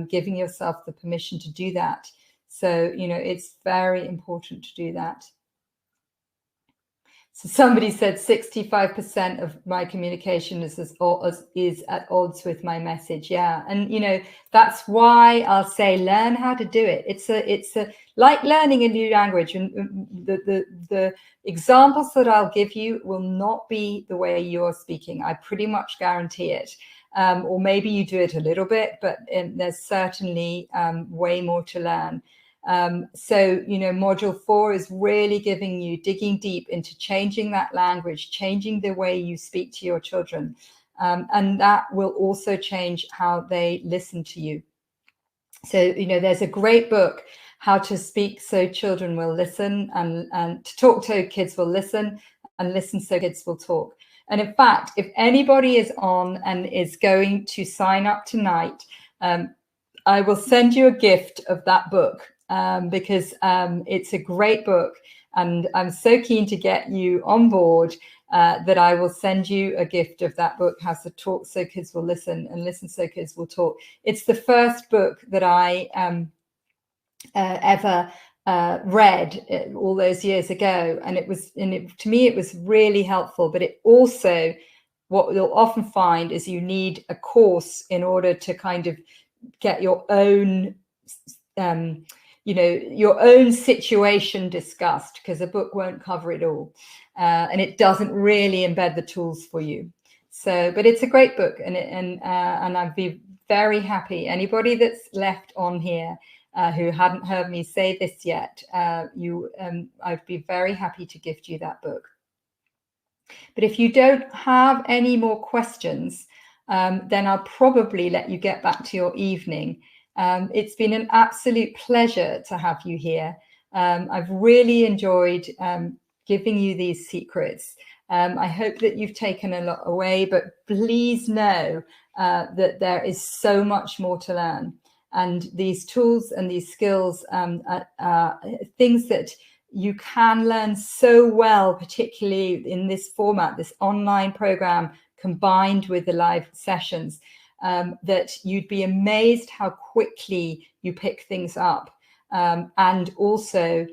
giving yourself the permission to do that. So, it's very important to do that. So somebody said 65% of my communication is at odds with my message. Yeah. And, that's why I'll say, learn how to do it. It's a like learning a new language. And the examples that I'll give you will not be the way you're speaking. I pretty much guarantee it. Or maybe you do it a little bit, but there's certainly way more to learn. So, module 4 is really digging deep into changing that language, changing the way you speak to your children. And that will also change how they listen to you. So, there's a great book, How to Speak So Children Will Listen, and to talk to kids will listen, and listen so kids will talk. And in fact, if anybody is on and is going to sign up tonight, I will send you a gift of that book. Because it's a great book, and I'm so keen to get you on board that I will send you a gift of that book, How to Talk So Kids Will Listen, and Listen So Kids Will Talk. It's the first book that I ever read all those years ago, and to me it was really helpful. But it also, what you'll often find is you need a course in order to kind of get your own your own situation discussed, because a book won't cover it all, and it doesn't really embed the tools for you. So, but it's a great book, and I'd be very happy. Anybody that's left on here who hadn't heard me say this yet, I'd be very happy to gift you that book. But if you don't have any more questions, then I'll probably let you get back to your evening. It's been an absolute pleasure to have you here. I've really enjoyed giving you these secrets. I hope that you've taken a lot away, but please know that there is so much more to learn. And these tools and these skills are things that you can learn so well, particularly in this format, this online program combined with the live sessions. That you'd be amazed how quickly you pick things up. And also,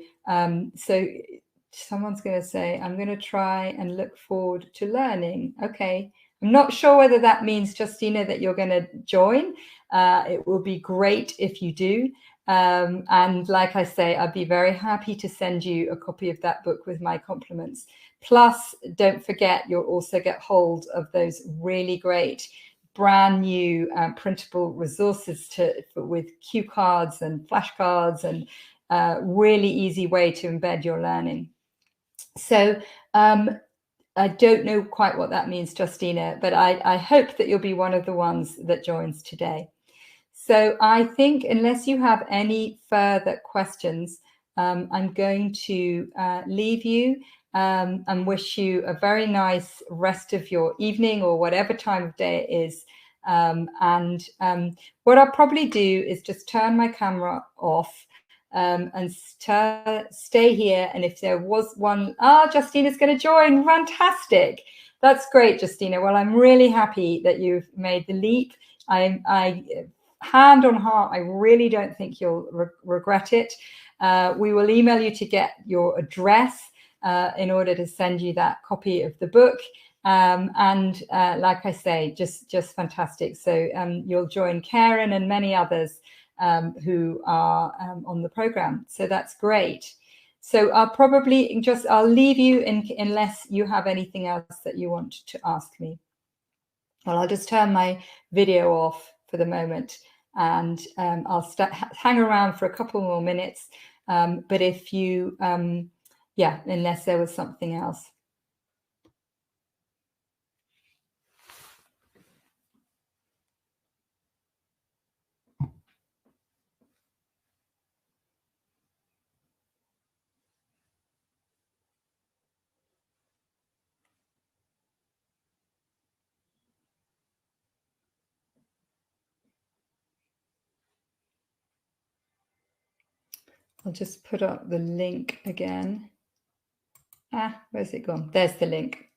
so someone's going to say, I'm going to try and look forward to learning. Okay, I'm not sure whether that means, Justina, that you're going to join. It will be great if you do. And like I say, I'd be very happy to send you a copy of that book with my compliments. Plus, don't forget, you'll also get hold of those really great brand new printable resources with cue cards and flashcards, and really easy way to embed your learning. So I don't know quite what that means, Justina, but I hope that you'll be one of the ones that joins today. So I think, unless you have any further questions, I'm going to leave you and wish you a very nice rest of your evening or whatever time of day it is. What I'll probably do is just turn my camera off and stay here. And if there was one, Justina's going to join. Fantastic. That's great, Justina. Well, I'm really happy that you've made the leap. I hand on heart, I really don't think you'll regret it. We will email you to get your address in order to send you that copy of the book. Like I say, just fantastic. So you'll join Karen and many others who are on the program. So that's great. So I'll leave you unless you have anything else that you want to ask me. Well, I'll just turn my video off for the moment, and I'll hang around for a couple more minutes. But if you, unless there was something else. I'll just put up the link again. Where's it gone? There's the link.